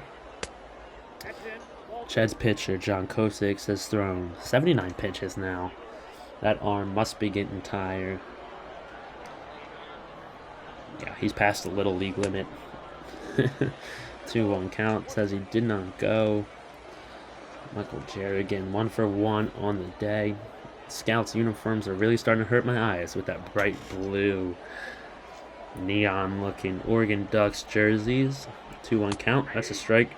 Ched's pitcher, John Kosich, has thrown 79 pitches now. That arm must be getting tired. Yeah, he's past the little league limit. 2-1 count. Says he did not go. Michael Jerrigan, 1 for 1 on the day. Scouts uniforms are really starting to hurt my eyes with that bright blue, neon-looking Oregon Ducks jerseys. 2-1 count. That's a strike.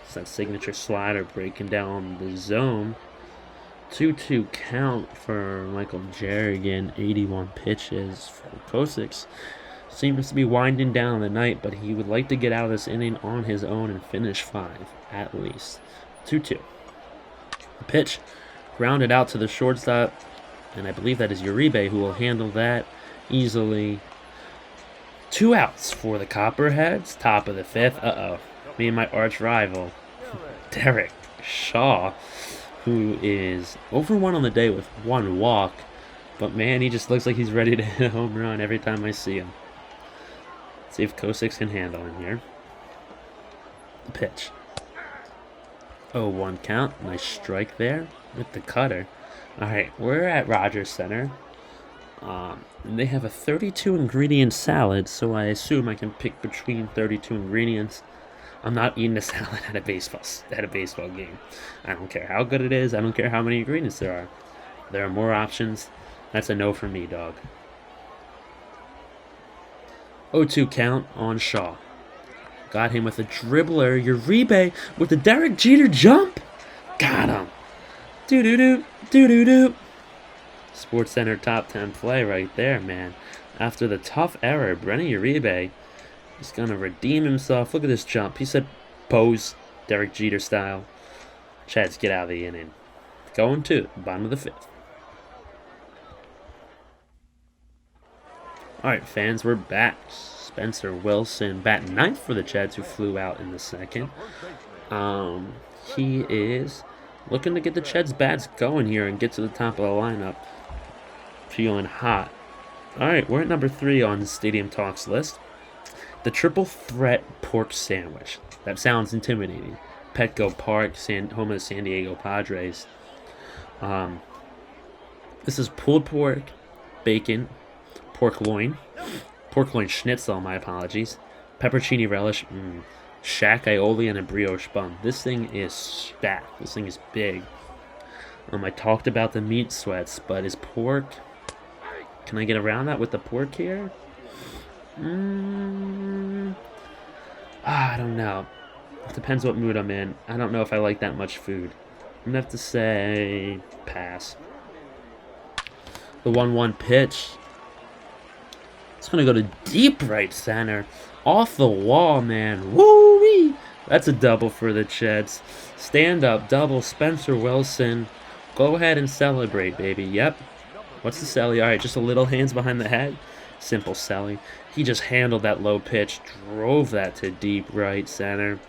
It's that signature slider breaking down the zone. 2-2 count for Michael Jerrigan. 81 pitches for Kosich. Seems to be winding down the night, but he would like to get out of this inning on his own and finish 5 at least. 2-2. The pitch grounded out to the shortstop, and I believe that is Uribe who will handle that easily. 2 outs for the Copperheads. Top of the 5th. Me and my arch rival, Derek Shaw, who is over 1 on the day with 1 walk. But man, he just looks like he's ready to hit a home run every time I see him. Let's see if Kosich can handle him here. The pitch. 0-1 count. Nice strike there with the cutter. Alright, we're at Rogers Center. And they have a 32 ingredient salad, so I assume I can pick between 32 ingredients. I'm not eating a salad at a baseball game. I don't care how good it is. I don't care how many ingredients there are. There are more options. That's a no for me, dog. 0-2 count on Shaw. Got him with a dribbler. Uribe with the Derek Jeter jump. Got him. Do-do-do. Do-do-do. SportsCenter top 10 play right there, man. After the tough error, Brennan Uribe is going to redeem himself. Look at this jump. He said pose, Derek Jeter style. Cheds, get out of the inning. Going to the bottom of the 5th. Alright, fans, we're back. Spencer Wilson batting ninth for the Jets, who flew out in the second. He is looking to get the Jets bats going here and get to the top of the lineup. Feeling hot. All right, we're at number 3 on the Stadium Talks list. The Triple Threat Pork Sandwich. That sounds intimidating. Petco Park, home of the San Diego Padres. This is pulled pork, bacon, pork loin schnitzel, my apologies, pepperoni relish, shack aioli, and a brioche bun. This thing is stacked. This thing is big. I talked about the meat sweats, but is pork... Can I get around that with the pork here? I don't know. It depends what mood I'm in. I don't know if I like that much food. I'm going to have to say pass. The 1-1 pitch. It's going to go to deep right center. Off the wall, man. Woo-wee! That's a double for the Jets. Stand-up double, Spencer Wilson. Go ahead and celebrate, baby. Yep. What's the celly? All right, just a little hands behind the head. Simple celly. He just handled that low pitch, drove that to deep right center.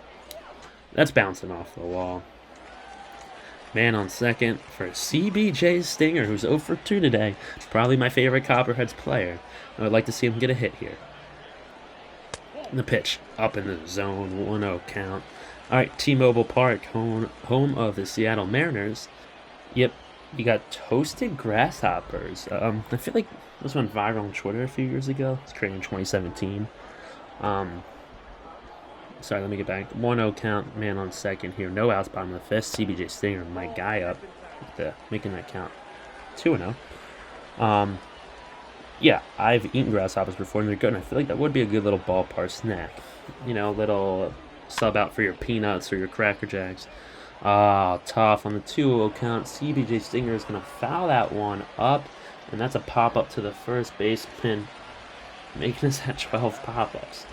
That's bouncing off the wall. Man on second for CBJ Stinger, who's 0 for 2 today. Probably my favorite Copperheads player. I would like to see him get a hit here. And the pitch up in the zone, 1-0 count. All right, T-Mobile Park, home of the Seattle Mariners. Yep, you got toasted grasshoppers. I feel like this went viral on Twitter a few years ago. It's created in 2017. Sorry, let me get back. 1-0 count, man on second here. No outs, bottom of the fifth. CBJ Stinger, my guy up, making that count. 2-0. Yeah, I've eaten grasshoppers before, and they're good. And I feel like that would be a good little ballpark snack. You know, little sub out for your peanuts or your Cracker Jacks. Tough on the 2-0 count. CBJ Stinger is going to foul that one up, and that's a pop-up to the first base pin, making us at 12 pop-ups.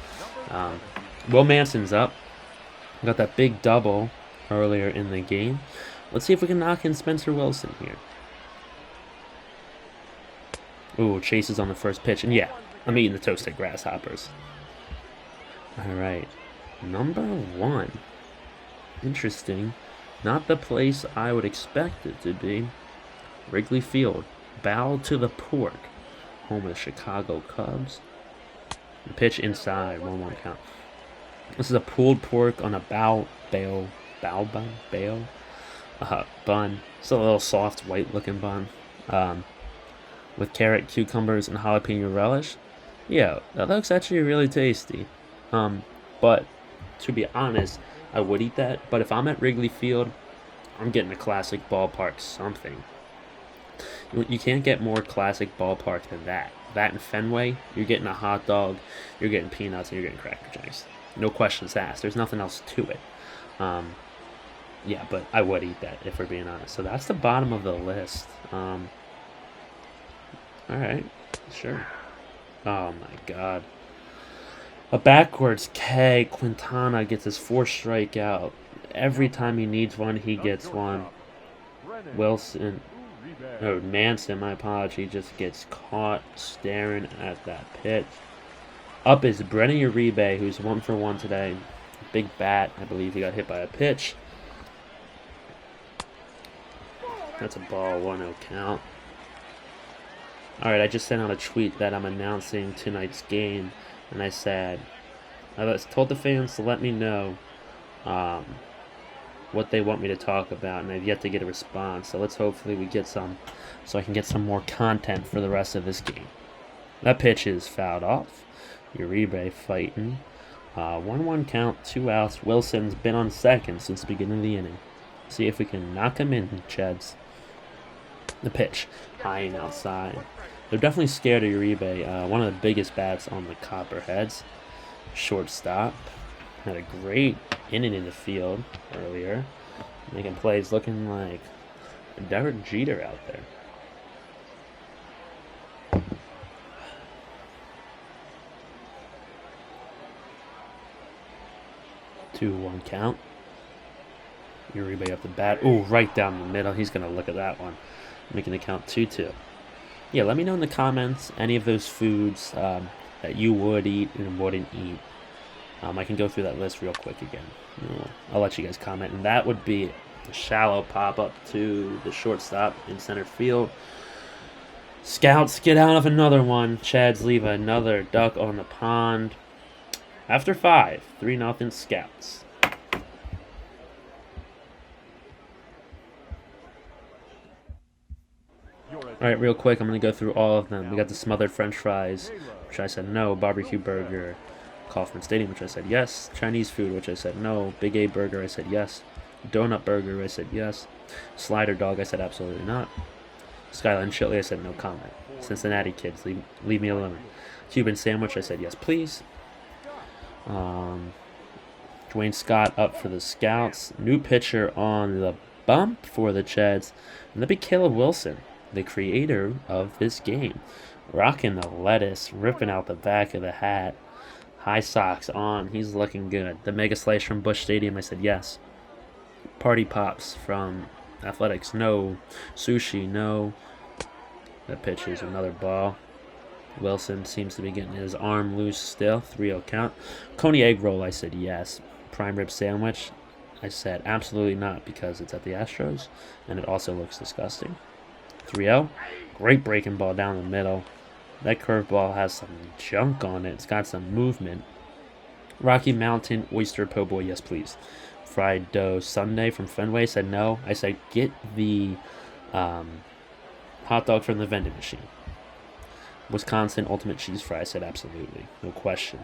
Will Manson's up. Got that big double earlier in the game. Let's see if we can knock in Spencer Wilson here. Ooh, chases on the first pitch. And yeah, I'm eating the toasted grasshoppers. All right. Number 1. Interesting. Not the place I would expect it to be. Wrigley Field. Bow to the pork. Home of the Chicago Cubs. The pitch inside. 1-1 count. This is a pulled pork on a bun. It's a little soft, white-looking bun. With carrot, cucumbers, and jalapeno relish. Yeah, that looks actually really tasty. But to be honest, I would eat that. But if I'm at Wrigley Field, I'm getting a classic ballpark something. You can't get more classic ballpark than that. That and Fenway, you're getting a hot dog, you're getting peanuts, and you're getting Cracker Jacks. No questions asked. There's nothing else to it. Yeah, but I would eat that if we're being honest. So that's the bottom of the list. All right, sure. Oh my God. A backwards K. Quintana gets his 4th strikeout. Every time he needs one, he gets one. Manson, my apology, just gets caught staring at that pitch. Up is Brennan Uribe, who's 1 for 1 today. Big bat. I believe he got hit by a pitch. That's a ball, 1-0 count. Alright, I just sent out a tweet that I'm announcing tonight's game. And I said, I told the fans to let me know what they want me to talk about. And I've yet to get a response. So let's hopefully we get some, so I can get some more content for the rest of this game. That pitch is fouled off. Uribe fighting. 1-1 count, 2 outs. Wilson's been on second since the beginning of the inning. See if we can knock him in, Cheds. The pitch, high and outside. They're definitely scared of Uribe. One of the biggest bats on the Copperheads. Shortstop. Had a great inning in the field earlier. Making plays looking like Derek Jeter out there. Two, 1 count. Uribe up the bat. Ooh, right down the middle. He's going to look at that one. Making the count 2-2. Yeah, let me know in the comments any of those foods that you would eat and wouldn't eat. I can go through that list real quick again. I'll let you guys comment. And that would be a shallow pop-up to the shortstop in center field. Scouts get out of another one. Chads leave another duck on the pond. After 5, 3-0 Scouts. Alright, real quick, I'm going to go through all of them. We got the smothered french fries, which I said no. Barbecue burger. Kaufman Stadium, which I said yes. Chinese food, which I said no. Big A burger, I said yes. Donut burger, I said yes. Slider dog, I said absolutely not. Skyline chili, I said no comment. Cincinnati kids, leave me alone. Cuban sandwich, I said yes, please. Dwayne Scott up for the Scouts. New pitcher on the bump for the Chads. And that'd be Caleb Wilson, the creator of this game. Rocking the lettuce, ripping out the back of the hat. High socks on. He's looking good. The Mega Slice from Busch Stadium, I said yes. Party Pops from Athletics, no. Sushi, no. That pitch is another ball. Wilson seems to be getting his arm loose still. 3-0 count. Coney Egg Roll, I said yes. Prime Rib Sandwich, I said absolutely not because it's at the Astros, and it also looks disgusting. 3-0. Great breaking ball down the middle. That curveball has some junk on it. It's got some movement. Rocky Mountain Oyster Po' Boy, yes please. Fried Dough Sundae from Fenway, said no. I said get the hot dog from the vending machine. Wisconsin Ultimate Cheese Fry, I said absolutely. No question.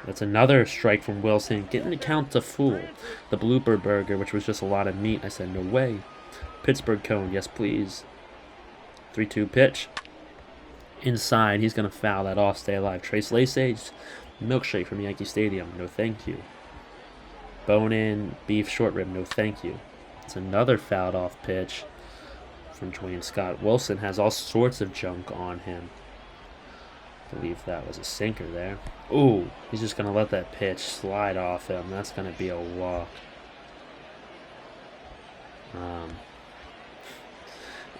That's another strike from Wilson. Getting the count to full. The Blooper Burger, which was just a lot of meat, I said no way. Pittsburgh Cone, yes please. 3-2 pitch. Inside, he's going to foul that off, stay alive. Trace Lacey's milkshake from Yankee Stadium, no thank you. Bone-in beef short rib, no thank you. It's another fouled off pitch from Dwayne Scott. Wilson has all sorts of junk on him. I believe that was a sinker there. Ooh, he's just going to let that pitch slide off him. That's going to be a walk.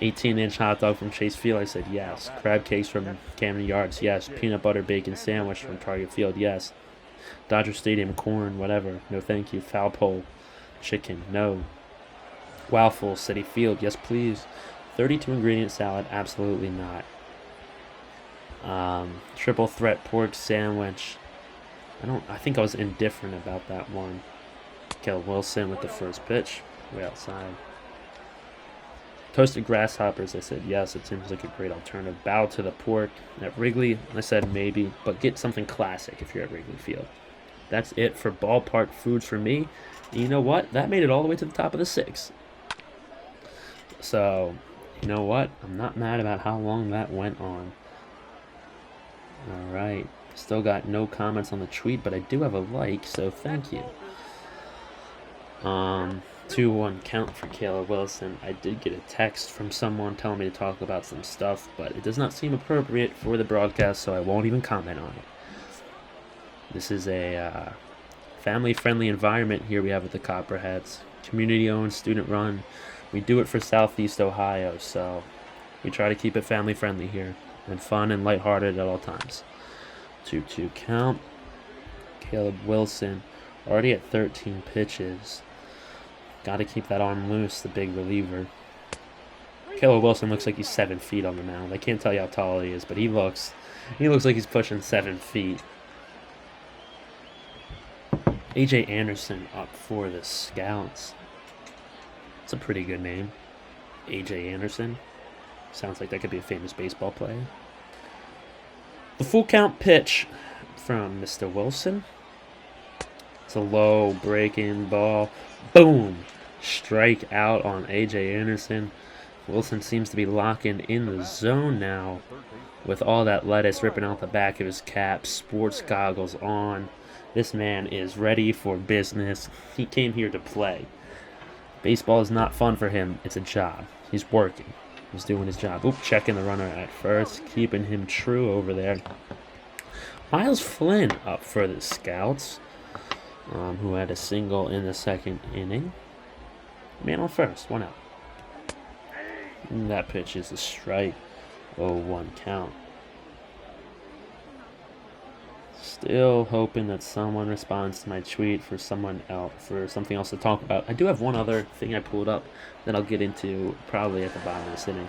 18-inch hot dog from Chase Field, I said yes. Crab cakes from Camden Yards, yes. Peanut butter bacon sandwich from Target Field, yes. Dodger Stadium corn, whatever, no thank you. Foul pole chicken, no. Waffle City Field, yes please. 32 ingredient salad, absolutely not. Triple threat pork sandwich. I think I was indifferent about that one. Caleb Wilson with the first pitch, way outside. Toasted grasshoppers, I said yes. It seems like a great alternative. Bow to the pork. At Wrigley, I said maybe, but get something classic if you're at Wrigley Field. That's it for ballpark foods for me. And you know what? That made it all the way to the top of the 6. So, you know what? I'm not mad about how long that went on. Alright. Still got no comments on the tweet, but I do have a like, so thank you. 2-1 count for Caleb Wilson. I did get a text from someone telling me to talk about some stuff, but it does not seem appropriate for the broadcast, so I won't even comment on it. This is a family-friendly environment here we have at the Copperheads. Community-owned, student-run. We do it for Southeast Ohio, so we try to keep it family-friendly here and fun and lighthearted at all times. 2-2 count. Caleb Wilson already at 13 pitches. Got to keep that arm loose, the big reliever. Caleb Wilson looks like he's 7 feet on the mound. I can't tell you how tall he is, but he looks like he's pushing 7 feet. A.J. Anderson up for the Scouts. It's a pretty good name. A.J. Anderson. Sounds like that could be a famous baseball player. The full count pitch from Mr. Wilson. It's a low breaking ball. Boom! Strike out on A.J. Anderson. Wilson seems to be locking in the zone now with all that lettuce ripping out the back of his cap, sports goggles on. This man is ready for business. He came here to play. Baseball is not fun for him. It's a job. He's working. He's doing his job. Oop, checking the runner at first, keeping him true over there. Miles Flynn up for the Scouts, who had a single in the second inning. Man on first, 1 out. And that pitch is a strike. 0-1 count. Still hoping that someone responds to my tweet for someone else, for something else to talk about. I do have one other thing I pulled up that I'll get into probably at the bottom of this inning.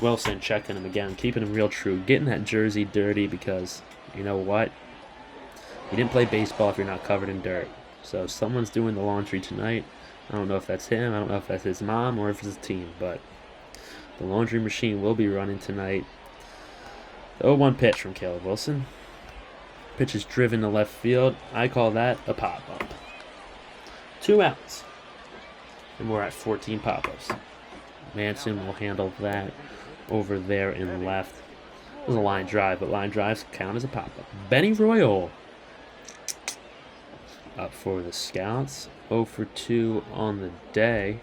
Wilson checking him again, keeping him real true, getting that jersey dirty because, you know what? You didn't play baseball if you're not covered in dirt. So someone's doing the laundry tonight. I don't know if that's him, I don't know if that's his mom or if it's his team, but the laundry machine will be running tonight. The 0-1 pitch from Caleb Wilson. Pitch is driven to left field. I call that a pop-up. 2 outs. And we're at 14 pop-ups. Manson will handle that over there in left. It was a line drive, but line drives count as a pop-up. Benny Royal up for the Scouts. 0 for 2 on the day.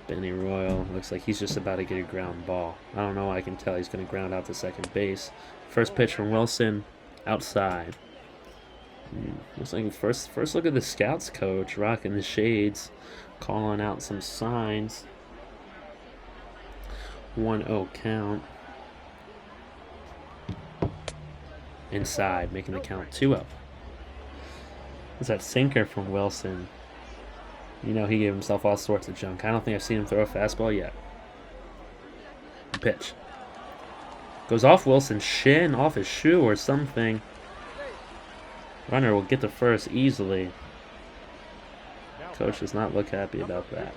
Benny Royal looks like he's just about to get a ground ball. I don't know. I can tell he's going to ground out to second base. First pitch from Wilson. Outside. Looks like first look at the Scouts coach rocking the shades, calling out some signs. 1-0 count. Inside, making the count 2-0. There's that sinker from Wilson. You know he gave himself all sorts of junk. I don't think I've seen him throw a fastball yet. Pitch. Goes off Wilson's shin, off his shoe or something. Runner will get to first easily. Coach does not look happy about that.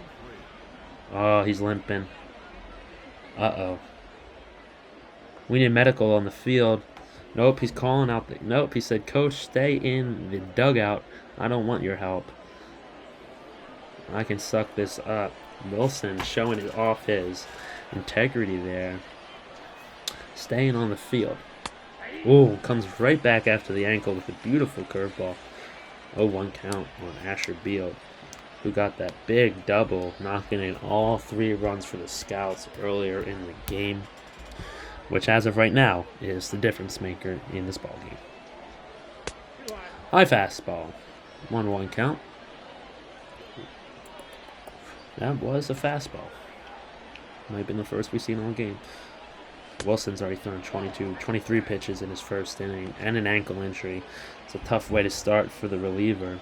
Oh, he's limping. Uh-oh. We need medical on the field. Nope, he's calling out. Nope, he said, Coach, stay in the dugout. I don't want your help. I can suck this up. Wilson showing it off his integrity there. Staying on the field. Ooh, comes right back after the ankle with a beautiful curveball. 0-1 count on Asher Beal, who got that big double, knocking in all 3 runs for the Scouts earlier in the game, which as of right now is the difference maker in this ballgame. High fastball. 1-1 count. That was a fastball. Might have been the first we've seen all game. Wilson's already thrown 23 pitches in his first inning and an ankle injury. It's a tough way to start for the reliever.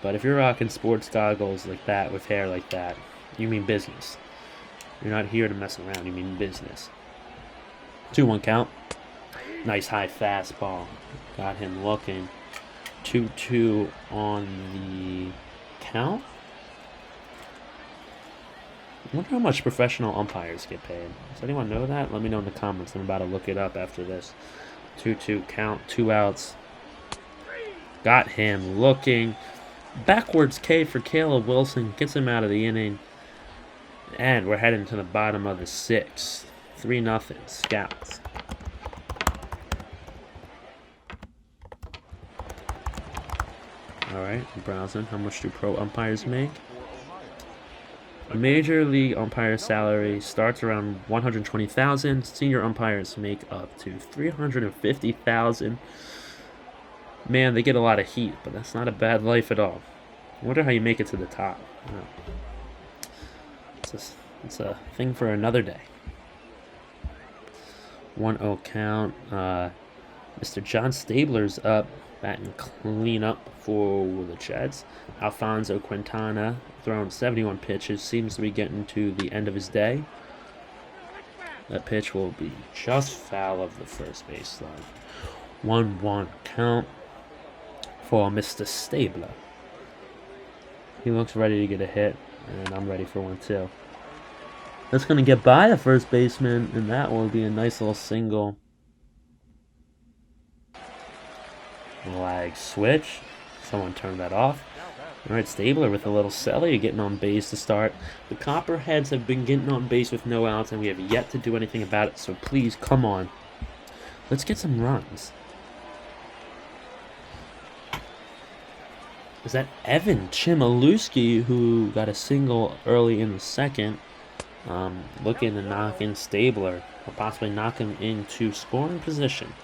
But if you're rocking sports goggles like that with hair like that, you mean business. You're not here to mess around, you mean business. 2-1 count. Nice high fastball. Got him looking. 2-2 on the count. I wonder how much professional umpires get paid. Does anyone know that? Let me know in the comments. I'm about to look it up after this. 2-2 count, 2 outs. Got him looking. Backwards K for Caleb Wilson. Gets him out of the inning. And we're heading to the bottom of the 6th. 3-0 Scouts. Alright, browsing. How much do pro umpires make? A major league umpire salary starts around $120,000. Senior umpires make up to $350,000. Man, they get a lot of heat, but that's not a bad life at all. I wonder how you make it to the top. It's a thing for another day. 1-0 count. Mr. John Stabler's up, batting clean up for the Jets. Alfonso Quintana, thrown 71 pitches, seems to be getting to the end of his day. That pitch will be just foul of the first baseline. 1-1 count for Mr. Stabler. He looks ready to get a hit, and I'm ready for one too. That's going to get by the first baseman, and that will be a nice little single. Lag switch. Someone turned that off. Alright, Stabler with a little celly getting on base to start. The Copperheads have been getting on base with no outs, and we have yet to do anything about it, so please, come on. Let's get some runs. Is that Evan Chmielewski, who got a single early in the second, looking to knock in Stabler, or possibly knock him into scoring position.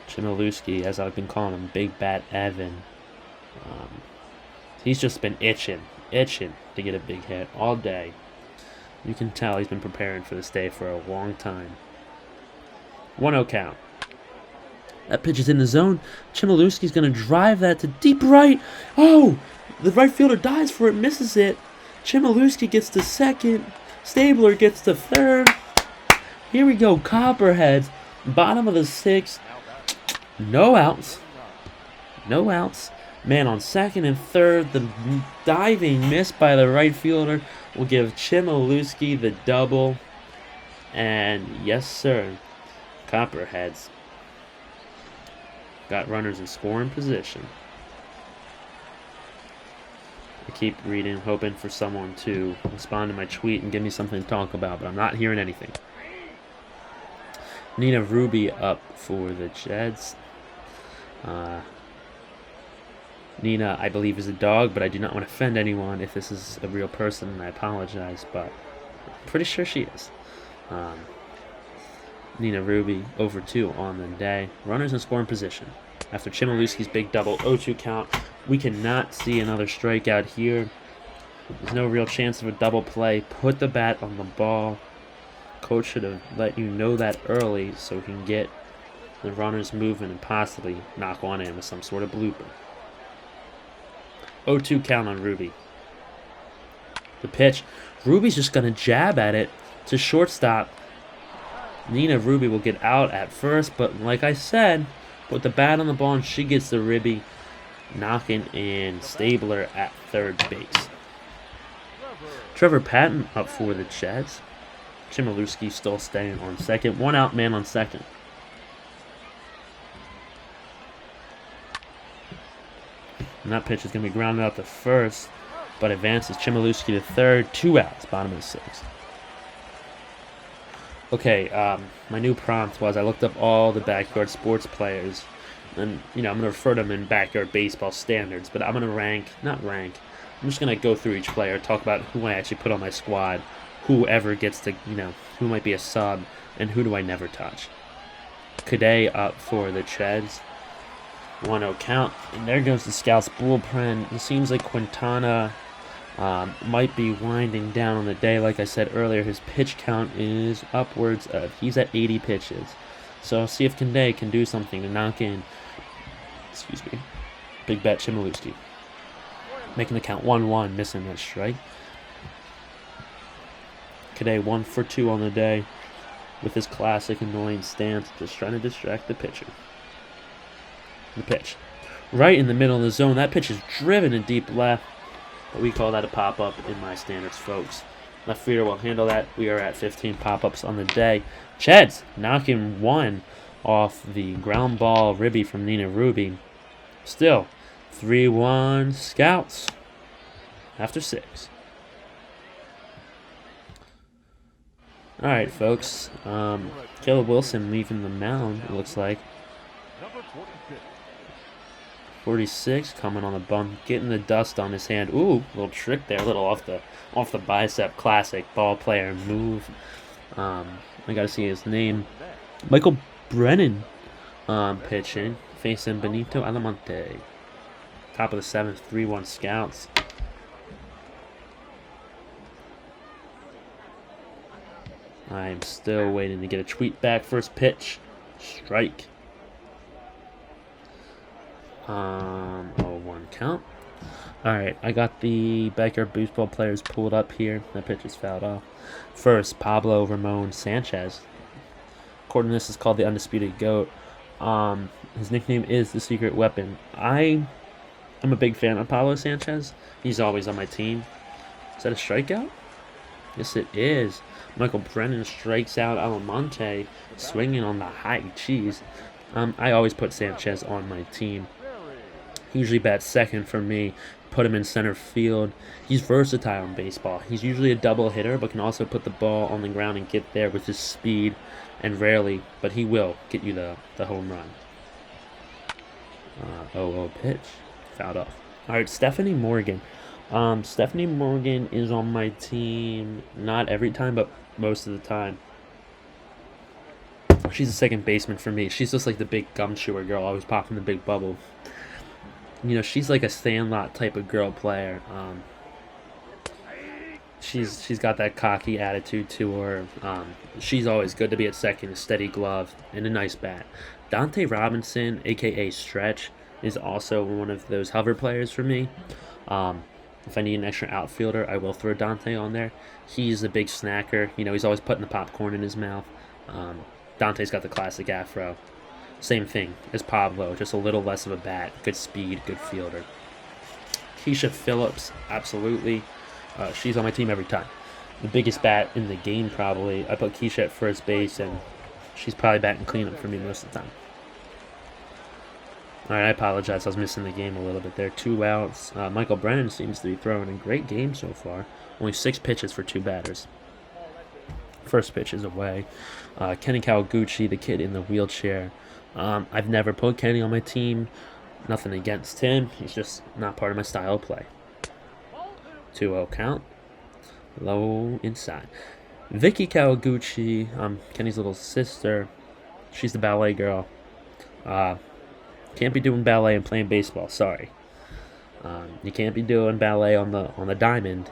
Chmielewski, as I've been calling him, Big Bat Evan. He's just been itching to get a big hit all day. You can tell he's been preparing for this day for a long time. 1-0 count. That pitch is in the zone. Chmielewski's going to drive that to deep right. Oh, the right fielder dives for it, misses it. Chmielewski gets to second. Stabler gets to third. Here we go, Copperheads. Bottom of the sixth. No outs. No outs. Man on second and third. The diving miss by the right fielder will give Chmielewski the double. And yes, sir, Copperheads got runners in scoring position. I keep reading, hoping for someone to respond to my tweet and give me something to talk about, but I'm not hearing anything. Nina Ruby up for the Jets. Nina, I believe, is a dog, but I do not want to offend anyone. If this is a real person, I apologize, but I'm pretty sure she is. Nina Ruby, over 2 on the day. Runners in scoring position. After Chmielewski's big double 0-2 count, we cannot see another strikeout here. There's no real chance of a double play. Put the bat on the ball. Coach should have let you know that early so he can get the runners moving and possibly knock one in with some sort of blooper. 0-2 count on Ruby. The pitch. Ruby's just going to jab at it to shortstop. Nina Ruby will get out at first, but like I said, put the bat on the ball and she gets the ribby, knocking in Stabler at third base. Trevor Patton up for the Jets. Chmielewski still staying on second. 1 out, man on second. And that pitch is going to be grounded out to first, but advances Chmielewski to third. 2 outs, bottom of the sixth. Okay, my new prompt was I looked up all the backyard sports players, and, I'm going to refer to them in backyard baseball standards, but I'm going to I'm just going to go through each player, talk about who I actually put on my squad, whoever gets to, who might be a sub, and who do I never touch. Cadet up for the Cheds. 1-0 count, and there goes the Scouts bullpen. It seems like Quintana might be winding down on the day. Like I said earlier, his pitch count is upwards of, he's at 80 pitches. So see if Cadet can do something to knock in, Big Bet Chmielewski. Making the count 1-1, missing that strike. Cadet 1 for 2 on the day with his classic annoying stance, just trying to distract the pitcher. The pitch. Right in the middle of the zone. That pitch is driven in deep left, but we call that a pop-up in my standards, folks. Left fielder will handle that. We are at 15 pop-ups on the day. Cheds knocking 1 off the ground ball ribby from Nina Ruby. Still, 3-1 Scouts after 6. All right, folks. Caleb Wilson leaving the mound, it looks like. 46 coming on the bump, getting the dust on his hand. Ooh, little trick there, a little off the bicep, classic ball player move. I gotta see his name. Michael Brennan pitching, facing Benito Alamonte. Top of the 7th, 3-1 Scouts. I'm still waiting to get a tweet back. First pitch, strike. 0-1 count. Alright, I got the backyard baseball players pulled up here. That pitch is fouled off. First, Pablo Ramon Sanchez. According to this, is called the Undisputed GOAT. His nickname is the Secret Weapon. I'm a big fan of Pablo Sanchez. He's always on my team. Is that a strikeout? Yes, it is. Michael Brennan strikes out Alamonte, swinging on the high cheese. I always put Sanchez on my team. He usually bats second for me. Put him in center field. He's versatile in baseball. He's usually a double hitter, but can also put the ball on the ground and get there with his speed. And rarely, but he will get you the home run. 0-0 pitch. Fouled off. All right, Stephanie Morgan. Stephanie Morgan is on my team, not every time, but most of the time. She's a second baseman for me. She's just like the big gum chewer girl, always popping the big bubble. She's like a Sandlot type of girl player. She's got that cocky attitude to her. She's always good to be at second, a steady glove, and a nice bat. Dante Robinson, aka Stretch, is also one of those hover players for me. Um, if I need an extra outfielder, I will throw Dante on there. He's a big snacker. He's always putting the popcorn in his mouth. Um, Dante's got the classic afro. Same thing as Pablo, just a little less of a bat. Good speed, good fielder. Keisha Phillips, absolutely. She's on my team every time. The biggest bat in the game, probably. I put Keisha at first base, and she's probably batting cleanup for me most of the time. All right, I apologize. I was missing the game a little bit there. 2 outs. Michael Brennan seems to be throwing a great game so far. Only 6 pitches for 2 batters. First pitch is away. Kenny Kawaguchi, the kid in the wheelchair. I've never put Kenny on my team. Nothing against him. He's just not part of my style of play. 2-0 count. Low inside. Vicky Kawaguchi, Kenny's little sister. She's the ballet girl. Can't be doing ballet and playing baseball. Sorry. You can't be doing ballet on the diamond.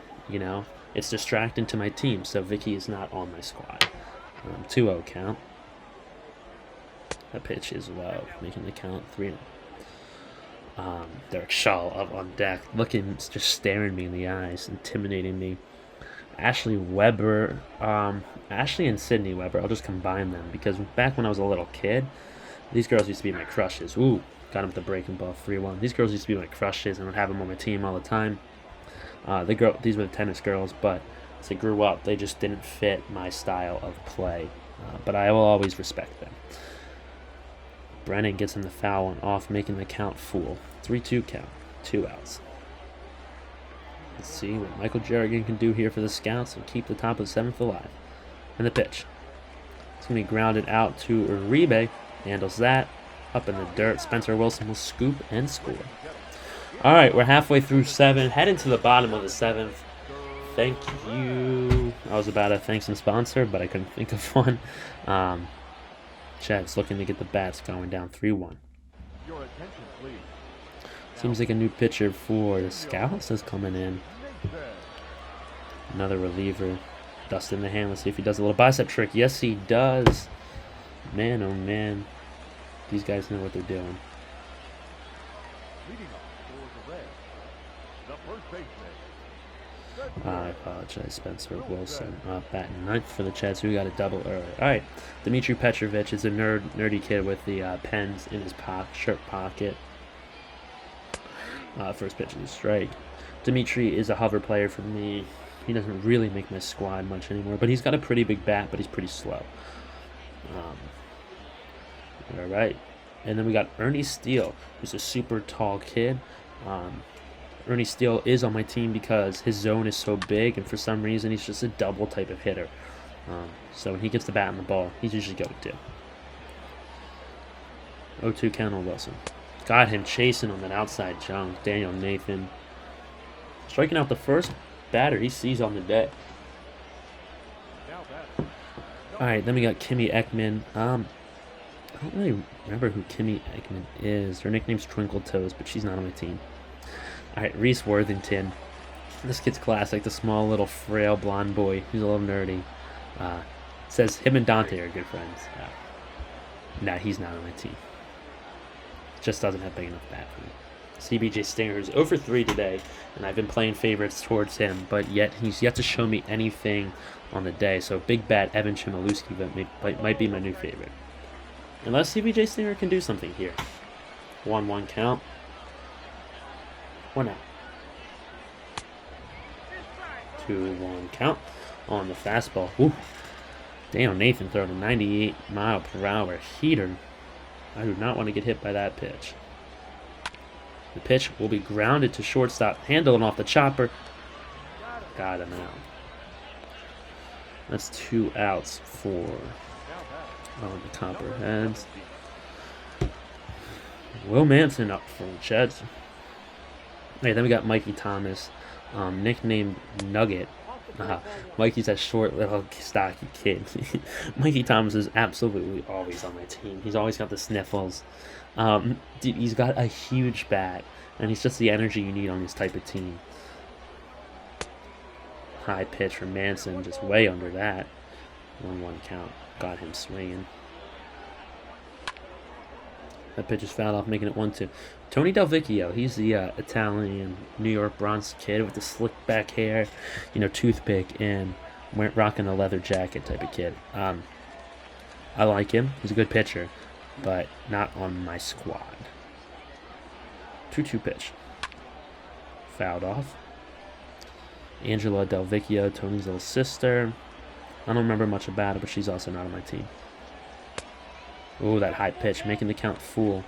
It's distracting to my team. So Vicky is not on my squad. 2-0 count. That pitch is low, making the count 3-0. Derek Shaw up on deck, just staring me in the eyes, intimidating me. Ashley Weber, Ashley and Sydney Weber, I'll just combine them because back when I was a little kid, these girls used to be my crushes. Ooh, got them with the breaking ball, 3-1. These girls used to be my crushes, and I'd have them on my team all the time. These were the tennis girls, but as I grew up, they just didn't fit my style of play. But I will always respect them. Brennan gets him the foul one off, making the count full. 3-2 count, 2 outs. Let's see what Michael Jerrigan can do here for the Scouts and keep the top of the 7th alive. And the pitch. It's going to be grounded out to Uribe. Handles that. Up in the dirt. Spencer Wilson will scoop and score. All right, we're halfway through 7. Heading to the bottom of the 7th. Thank you. I was about to thank some sponsor, but I couldn't think of one. Chad's looking to get the bats going, down 3-1. Seems like a new pitcher for the Scouts is coming in. Another reliever. Dust in the hand. Let's see if he does a little bicep trick. Yes, he does. Man, oh man. These guys know what they're doing. I apologize, Spencer Wilson. Batting ninth for the Chads, who got a double early. All right, Dmitry Petrovich is a nerdy kid with the pens in his shirt pocket. First pitch is a strike. Dmitry is a hover player for me. He doesn't really make my squad much anymore, but he's got a pretty big bat, but he's pretty slow. All right, and then we got Ernie Steele, who's a super tall kid. Ernie Steele is on my team because his zone is so big, and for some reason he's just a double type of hitter. So when he gets the bat and the ball, he's usually going to. 0-2 count on Wilson. Got him chasing on that outside jump. Daniel Nathan striking out the first batter he sees on the day. All right, then we got Kimmy Ekman. I don't really remember who Kimmy Ekman is. Her nickname's Twinkle Toes, but she's not on my team. All right, Reese Worthington. This kid's classic, the small little frail blonde boy. He's a little nerdy. Says him and Dante are good friends. Nah, he's not on my team. Just doesn't have big enough bat for me. CBJ Stinger's 0-for-3 today, and I've been playing favorites towards him, but yet he's yet to show me anything on the day. So big bat Evan Chmielewski might be my new favorite. Unless CBJ Stinger can do something here. 1-1 count. 1 out. 2-1 count on the fastball. Ooh. Damn, Nathan throwing a 98-mile-per-hour heater. I do not want to get hit by that pitch. The pitch will be grounded to shortstop, handling off the chopper. Got him out. That's 2 outs for the Copperheads. Will Manson up for the Jets. Okay, then we got Mikey Thomas, nicknamed Nugget. Mikey's that short, little, stocky kid. Mikey Thomas is absolutely always on my team. He's always got the sniffles. Dude, he's got a huge bat, and he's just the energy you need on this type of team. High pitch from Manson, just way under that. 1-1 count. Got him swinging. That pitch is fouled off, making it 1-2. Tony Del Vecchio, he's the Italian New York Bronx kid with the slick back hair, toothpick, and rocking a leather jacket type of kid. I like him. He's a good pitcher, but not on my squad. 2-2 pitch. Fouled off. Angela Del Vecchio, Tony's little sister. I don't remember much about her, but she's also not on my team. Oh, that high pitch, making the count full.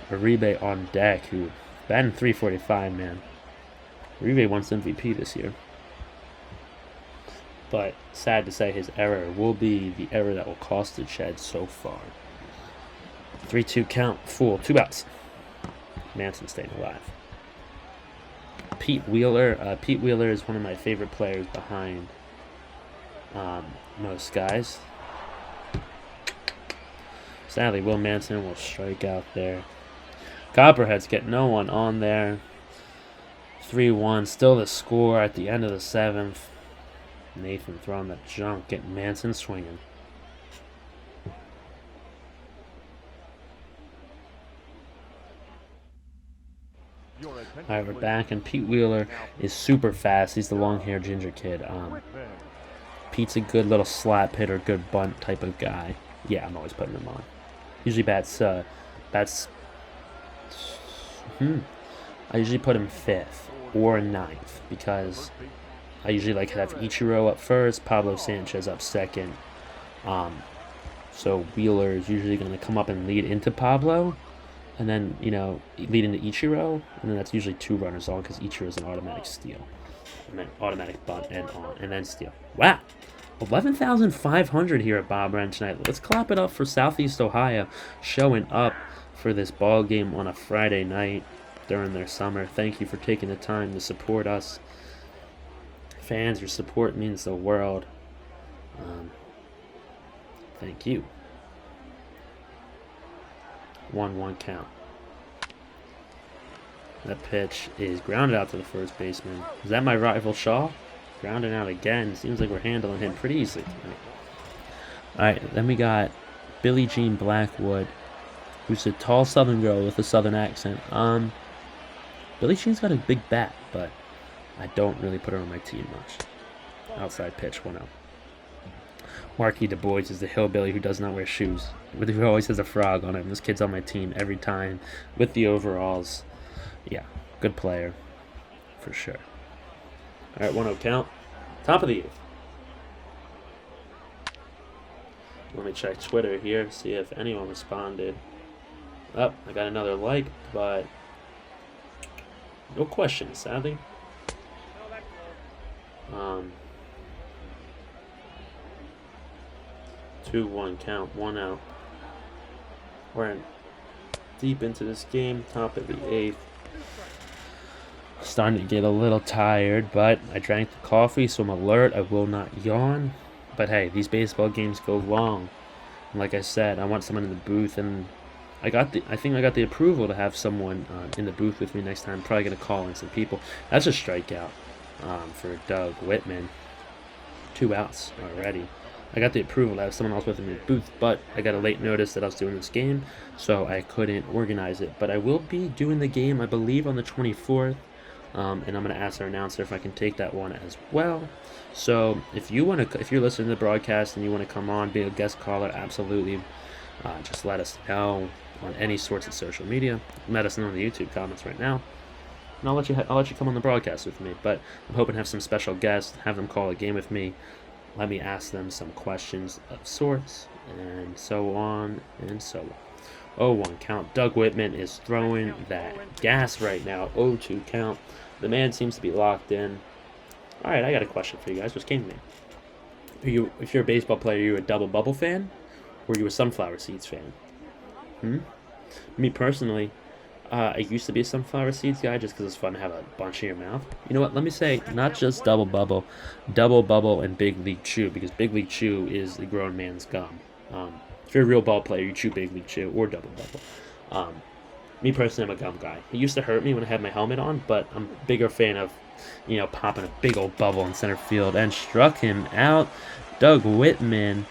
Uribe on deck, who batting .345, man. Uribe wants MVP this year. But sad to say, his error will be the error that will cost the Shed so far. 3-2 count, full, 2 outs. Manson staying alive. Pete Wheeler. Pete Wheeler is one of my favorite players behind most guys. Sadly, Will Manson will strike out there. Copperheads get no one on there. 3-1, still the score at the end of the 7th. Nathan throwing the junk, getting Manson swinging. Alright, we're back, and Pete Wheeler is super fast. He's the long-haired ginger kid. Pete's a good little slap hitter, good bunt type of guy. Yeah, I'm always putting him on. Usually bats. I usually put him 5th or 9th because I usually like to have Ichiro up first, Pablo Sanchez up 2nd. So Wheeler is usually going to come up and lead into Pablo, and then lead into Ichiro, and then that's usually 2 runners on because Ichiro is an automatic steal, and then automatic bunt and on, and then steal. Wow. 11,500 here at Bob Ren tonight. Let's clap it up for Southeast Ohio showing up for this ball game on a Friday night during their summer. Thank you for taking the time to support us. Fans, your support means the world. Thank you. 1-1 count. That pitch is grounded out to the first baseman. Is that my rival Shaw? Grounding out again. Seems like we're handling him pretty easily tonight. Alright, then we got Billie Jean Blackwood, who's a tall southern girl with a southern accent. Billie Jean's got a big bat, but I don't really put her on my team much. Outside pitch, 1-0. Marquis Du Bois is the hillbilly who does not wear shoes, but who always has a frog on him. This kid's on my team every time with the overalls. Yeah, good player for sure. All right, 1-0 count. Top of the 8th. Let me check Twitter here, see if anyone responded. Oh, I got another like, but no questions, sadly. 2-1 count, 1 out. We're deep into this game, top of the 8th. Starting to get a little tired, but I drank the coffee, so I'm alert. I will not yawn. But hey, these baseball games go long. And like I said, I want someone in the booth, and I think I got the approval to have someone in the booth with me next time. I'm probably gonna call in some people. That's a strikeout for Doug Whitman. 2 outs already. I got the approval to have someone else with me in the booth, but I got a late notice that I was doing this game, so I couldn't organize it. But I will be doing the game, I believe, on the 24th. And I'm going to ask our announcer if I can take that one as well. So if you're listening to the broadcast and you want to come on, be a guest caller, absolutely. Just let us know on any sorts of social media. Let us know in the YouTube comments right now, and I'll let you come on the broadcast with me. But I'm hoping to have some special guests, have them call a game with me. Let me ask them some questions of sorts, and so on and so on. 0-1 count. Doug Whitman is throwing that gas right now. 0-2 count. The man seems to be locked in. All right, I got a question for you guys. Just came to me. If you're a baseball player, are you a Double Bubble fan, or are you a Sunflower Seeds fan? Me personally, I used to be a Sunflower Seeds guy just because it's fun to have a bunch in your mouth. You know what? Let me say not just Double Bubble, and Big League Chew, because Big League Chew is the grown man's gum. If you're a real ball player, you chew Big League Chew or Double Bubble. Me personally, I'm a gum guy. It used to hurt me when I had my helmet on, but I'm a bigger fan of, popping a big old bubble in center field and struck him out. Doug Whitman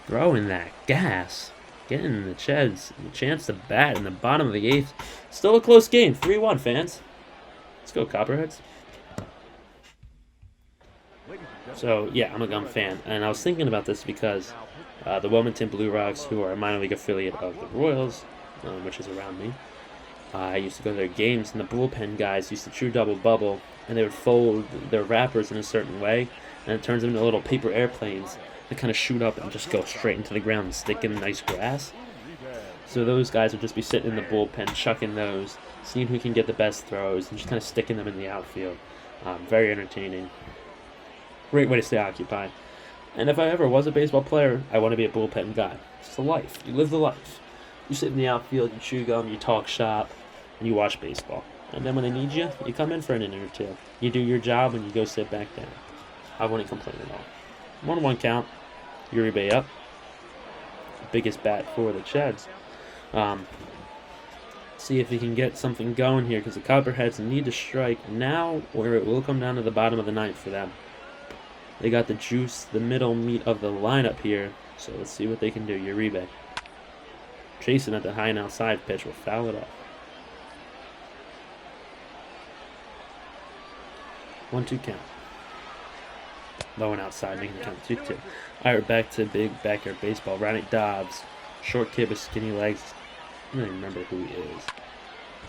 throwing that gas, getting the Cheds a chance to bat in the bottom of the 8th. Still a close game, 3-1, fans. Let's go, Copperheads. So, yeah, I'm a gum fan, and I was thinking about this because the Wilmington Blue Rocks, who are a minor league affiliate of the Royals, which is around me, I used to go to their games, and the bullpen guys used to chew double bubble, and they would fold their wrappers in a certain way, and it turns them into little paper airplanes that kind of shoot up and just go straight into the ground and stick in the nice grass. So those guys would just be sitting in the bullpen, chucking those, seeing who can get the best throws, and just kind of sticking them in the outfield. Very entertaining. Great way to stay occupied. And if I ever was a baseball player, I want to be a bullpen guy. It's the life. You live the life. You sit in the outfield, you chew gum, you talk shop, and you watch baseball. And then when they need you, you come in for an inning or two. You do your job, and you go sit back down. I wouldn't complain at all. 1-1 count. Uribe up. Biggest bat for the Cheds. See if he can get something going here, because the Copperheads need to strike now, or it will come down to the bottom of the 9th for them. They got the juice, the middle meat of the lineup here, so let's see what they can do. Uribe chasing at the high and outside pitch will foul it off. 1-2 count. Low and outside, making the count 2-2. All right, back to big backyard baseball. Ronnie Dobbs, short kid with skinny legs. I don't even remember who he is.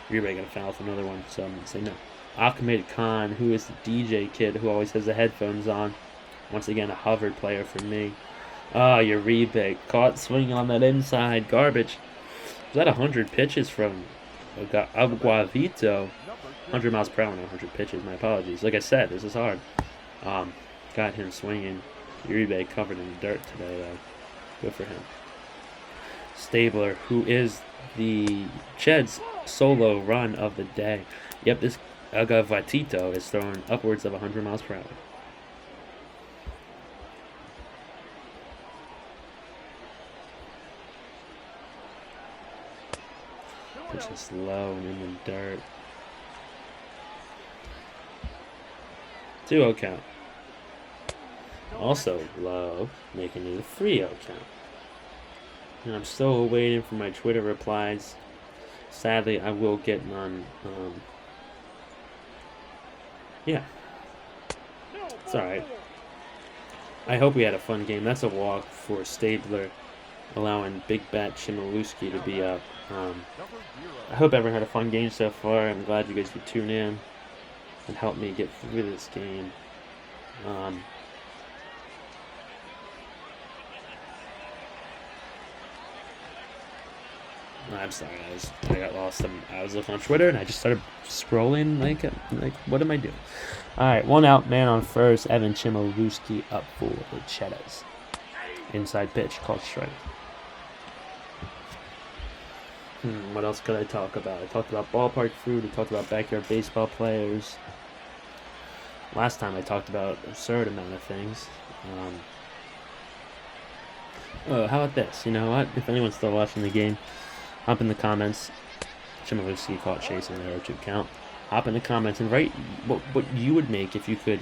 Uribe gonna foul for another one, so I'm gonna say no. Ahmed Khan, who is the DJ kid who always has the headphones on. Once again, a hover player for me. Uribe caught swinging on that inside garbage. Was that 100 pitches from Aguavito? 100 miles per hour, not 100 pitches. My apologies. Like I said, this is hard. Got him swinging. Uribe covered in dirt today, though. Good for him. Stabler, who is the Cheds' solo run of the day. Yep, this Agavatito is throwing upwards of 100 miles per hour. Pitch is low and in the dirt. 2-0 count. Also low, making it a 3-0 count. And I'm still waiting for my Twitter replies. Sadly, I will get none. Yeah. It's alright. I hope we had a fun game. That's a walk for Stabler, allowing Big Bat Chmielewski to be up. I hope everyone had a fun game so far. I'm glad you guys could tune in and help me get through this game. I'm sorry, I got lost. I was looking on Twitter and I just started scrolling like what am I doing? All right, 1 out, man on first. Evan Chmielewski up for the Cheddars. Inside pitch, called strike. What else could I talk about? I talked about ballpark food. I talked about backyard baseball players. Last time I talked about an absurd amount of things. How about this? You know what? If anyone's still watching the game, hop in the comments. Chmielewski caught chasing the 0-2 count. Hop in the comments and write what you would make if you could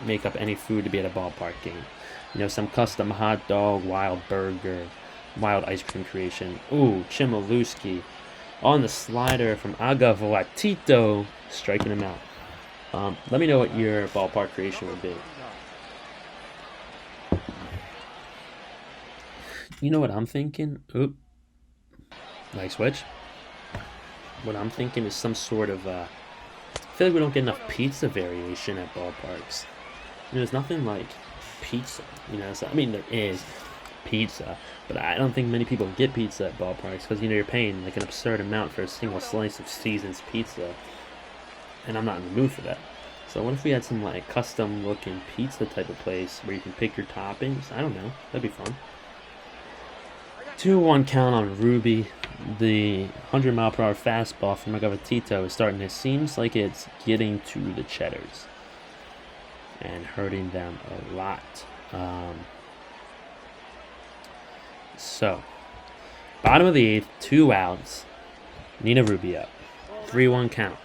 make up any food to be at a ballpark game. You know, some custom hot dog, wild burger, wild ice cream creation. Ooh, Chmielewski on the slider from Agavatito, striking him out. Let me know what your ballpark creation would be. You know what I'm thinking? Oop. Nice switch. What I'm thinking is some sort of, I feel like we don't get enough pizza variation at ballparks. You know, there's nothing like pizza. You know, so, I mean, there is pizza, but I don't think many people get pizza at ballparks because, you know, you're paying like an absurd amount for a single slice of Season's pizza, and I'm not in the mood for that. So what if we had some like custom looking pizza type of place where you can pick your toppings? I don't know. That'd be fun. 2-1 count on Ruby. The 100 mile per hour fastball from Agavatito is starting. It seems like it's getting to the Cheddars and hurting them a lot. So, bottom of the 8th, 2 outs. Nina Ruby up. 3-1 count.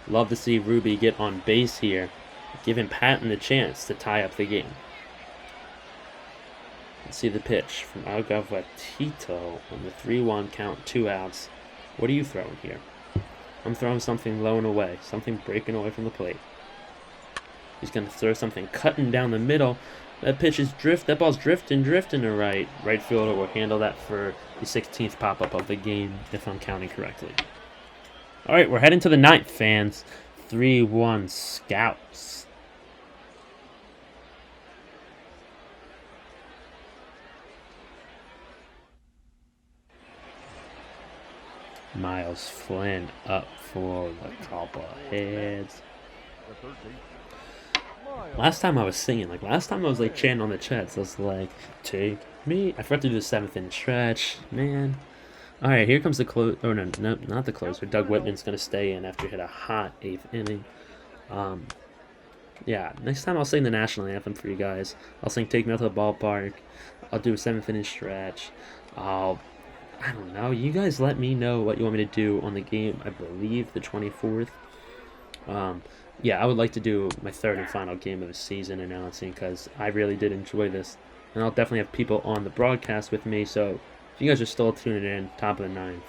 Love to see Ruby get on base here, giving Patton a chance to tie up the game. Let's see the pitch from Agavatito on the 3-1 count, 2 outs. What are you throwing here? I'm throwing something low and away, something breaking away from the plate. He's going to throw something cutting down the middle. That pitch is that ball's drifting to right. Right fielder will handle that for the 16th pop-up of the game, if I'm counting correctly. All right, we're heading to the 9th, fans. 3-1 Scouts. Miles Flynn up for the Copperheads. Last time I was singing, last time I was chanting on the chats, I was like, take me. I forgot to do the 7th inning stretch, man. All right, here comes the close. Oh no, not the closer. Doug Whitman's gonna stay in after he hit a hot 8th inning. Yeah, next time I'll sing the national anthem for you guys. I'll sing "Take Me Out to the Ballpark." I'll do a 7th inning stretch. I don't know. You guys let me know what you want me to do on the game. I believe the 24th. Yeah, I would like to do my 3rd and final game of the season announcing because I really did enjoy this. And I'll definitely have people on the broadcast with me. So if you guys are still tuning in, top of the 9th,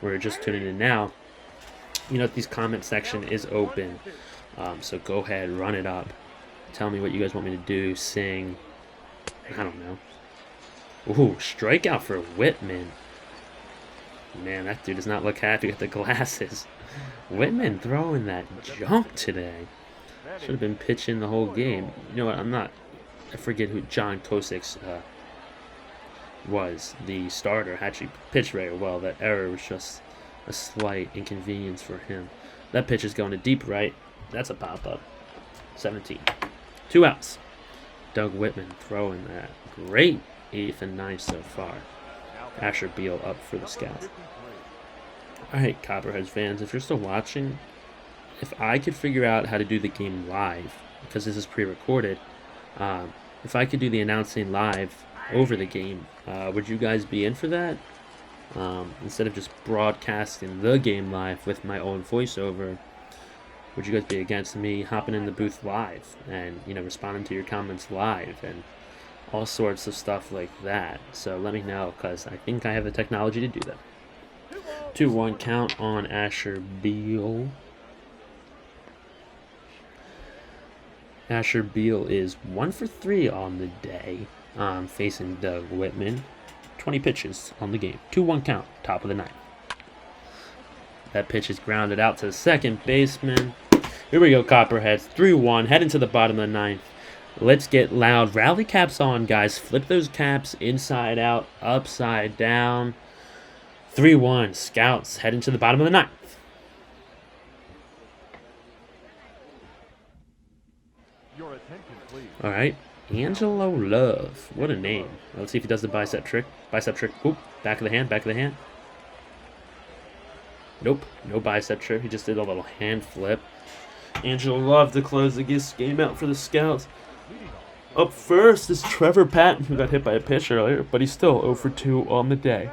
or you're just tuning in now, you know, this comment section is open. So go ahead, run it up. Tell me what you guys want me to do, sing. I don't know. Ooh, strikeout for Whitman. Man, that dude does not look happy with the glasses. Whitman throwing that junk today. Should have been pitching the whole game. You know what? I forget who John Kosick's was. The starter actually pitched very well. That error was just a slight inconvenience for him. That pitch is going to deep right. That's a pop-up. 17. 2 outs. Doug Whitman throwing that. Great 8th and 9th so far. Asher Beal up for the Scouts. Alright, Copperheads fans, if you're still watching, if I could figure out how to do the game live, because this is pre-recorded, if I could do the announcing live over the game, would you guys be in for that? Instead of just broadcasting the game live with my own voiceover, would you guys be against me hopping in the booth live and, you know, responding to your comments live and all sorts of stuff like that? So let me know, because I think I have the technology to do that. 2-1 count on Asher Beal. Asher Beal is 1 for 3 on the day, facing Doug Whitman. 20 pitches on the game. 2-1 count, top of the 9th. That pitch is grounded out to the second baseman. Here we go, Copperheads. 3-1, heading to the bottom of the 9th. Let's get loud. Rally caps on, guys. Flip those caps inside out, upside down. 3-1, Scouts heading to the bottom of the 9th. Your attention, please. All right, Angelo Love. What a name. Let's see if he does the bicep trick. Bicep trick. Oop, back of the hand, back of the hand. Nope, no bicep trick. He just did a little hand flip. Angelo Love to close the game out for the Scouts. Up first is Trevor Patton, who got hit by a pitch earlier, but he's still 0 for 2 on the day.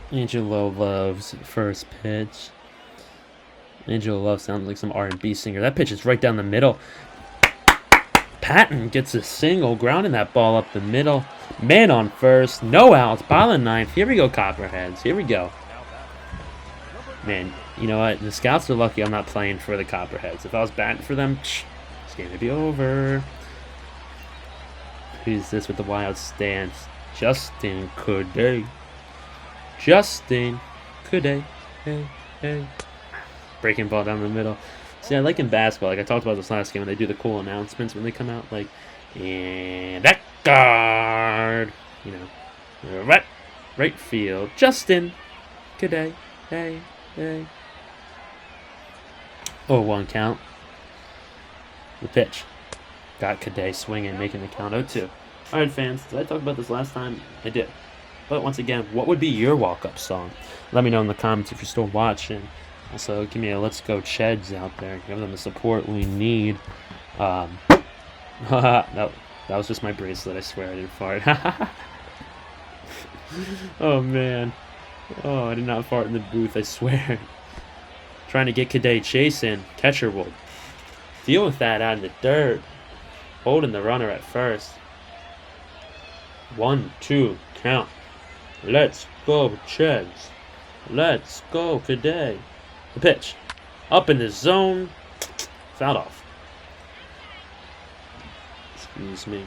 Angelo Love's first pitch. Angelo Love sounds like some R&B singer. That pitch is right down the middle. Patton gets a single, grounding that ball up the middle. Man on first, no outs, ball in 9th. Here we go, Copperheads. Here we go. Man, you know what? The Scouts are lucky I'm not playing for the Copperheads. If I was batting for them, this game would be over. Who's this with the wild stance? Justin Coudet. Justin Coudet. Hey. Breaking ball down the middle. See, I like in basketball, like I talked about this last game, when they do the cool announcements when they come out, like, and that guard, you know, right field, Justin Coudet. Hey. 0-1 count. The pitch. Got Coudet swinging, making the count 0-2. Alright, fans, did I talk about this last time? I did. But once again, what would be your walk-up song? Let me know in the comments if you're still watching. Also, give me a Let's Go Cheds out there. Give them the support we need. No, that was just my bracelet. I swear I didn't fart. Oh, man. Oh, I did not fart in the booth, I swear. Trying to get Cadet chasing. Catcher will deal with that out in the dirt. Holding the runner at first. 1-2 count. Let's go, Cheds. Let's go, Cadet. The pitch. Up in the zone. Fouled off. Excuse me.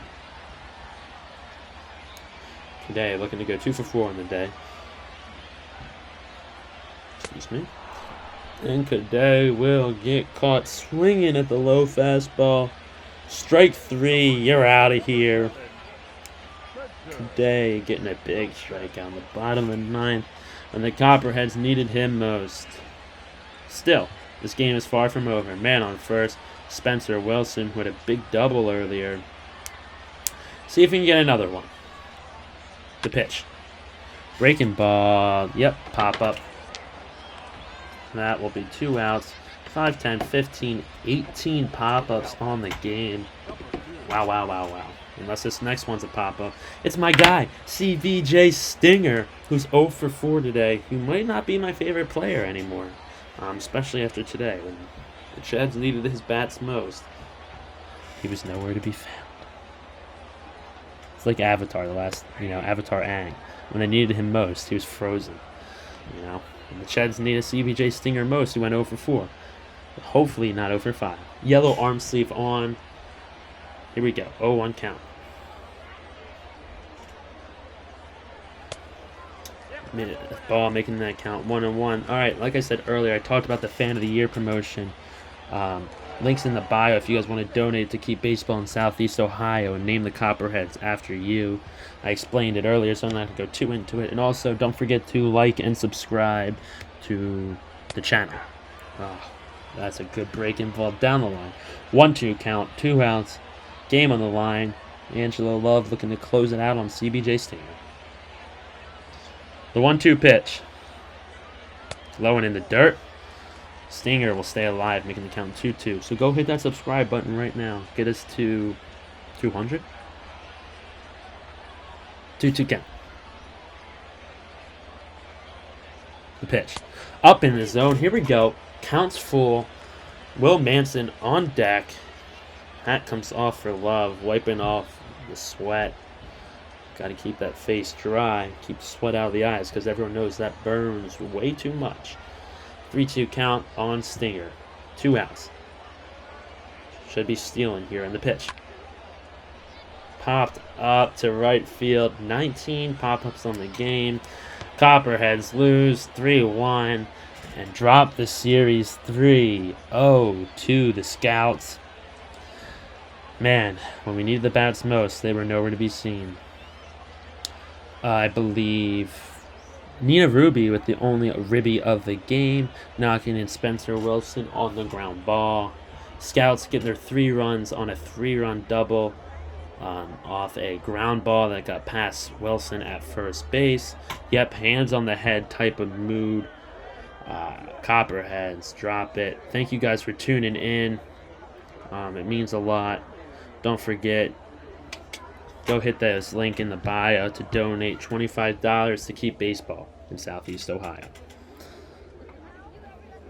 Cadet looking to go 2 for 4 on the day. Excuse me. And Cadet will get caught swinging at the low fastball. Strike 3. You're out of here. Cadet getting a big strikeout on the bottom of the 9th when the Copperheads needed him most. Still, this game is far from over. Man on first, Spencer Wilson with a big double earlier. See if we can get another one. The pitch. Breaking ball. Yep, pop up. That will be 2 outs. 5, 10, 15, 18 pop-ups on the game. Wow, wow, wow, wow. Unless this next one's a pop-up. It's my guy, CVJ Stinger, who's 0 for 4 today, who might not be my favorite player anymore. Especially after today, when the Cheds needed his bats most. He was nowhere to be found. It's like Avatar, Avatar Aang. When they needed him most, he was frozen. And the Cheds needed CVJ Stinger most, who went 0 for 4. But hopefully not 0 for 5. Yellow arm sleeve on. Here we go. 0-1 count. Ball making that count. 1-1. Alright, like I said earlier, I talked about the Fan of the Year promotion. Links in the bio if you guys want to donate to keep baseball in Southeast Ohio and name the Copperheads after you. I explained it earlier, so I'm not going to go too into it. And also, don't forget to like and subscribe to the channel. Oh, that's a good breaking ball down the line. 1-2 count, 2 outs, game on the line. Angelo Love looking to close it out on CBJ Stinger. The 1-2 pitch. Low and in the dirt. Stinger will stay alive, making the count 2-2. So go hit that subscribe button right now. Get us to 200. 2-2 count. The pitch. Up in the zone. Here we go. Counts full. Will Manson on deck. Hat comes off for Love, wiping off the sweat. Got to keep that face dry. Keep the sweat out of the eyes because everyone knows that burns way too much. 3-2 count on Stinger. 2 outs. Should be stealing here in the pitch. Popped up to right field. 19 pop-ups on the game. Copperheads lose 3-1 and drop the series 3-0 to the Scouts. Man, when we needed the bats most, they were nowhere to be seen. I believe Nina Ruby with the only ribby of the game, knocking in Spencer Wilson on the ground ball. Scouts get their 3 runs on a 3-run double off a ground ball that got past Wilson at first base. Yep, hands on the head type of mood. Copperheads, drop it. Thank you guys for tuning in. It means a lot. Don't forget, go hit this link in the bio to donate $25 to keep baseball in Southeast Ohio.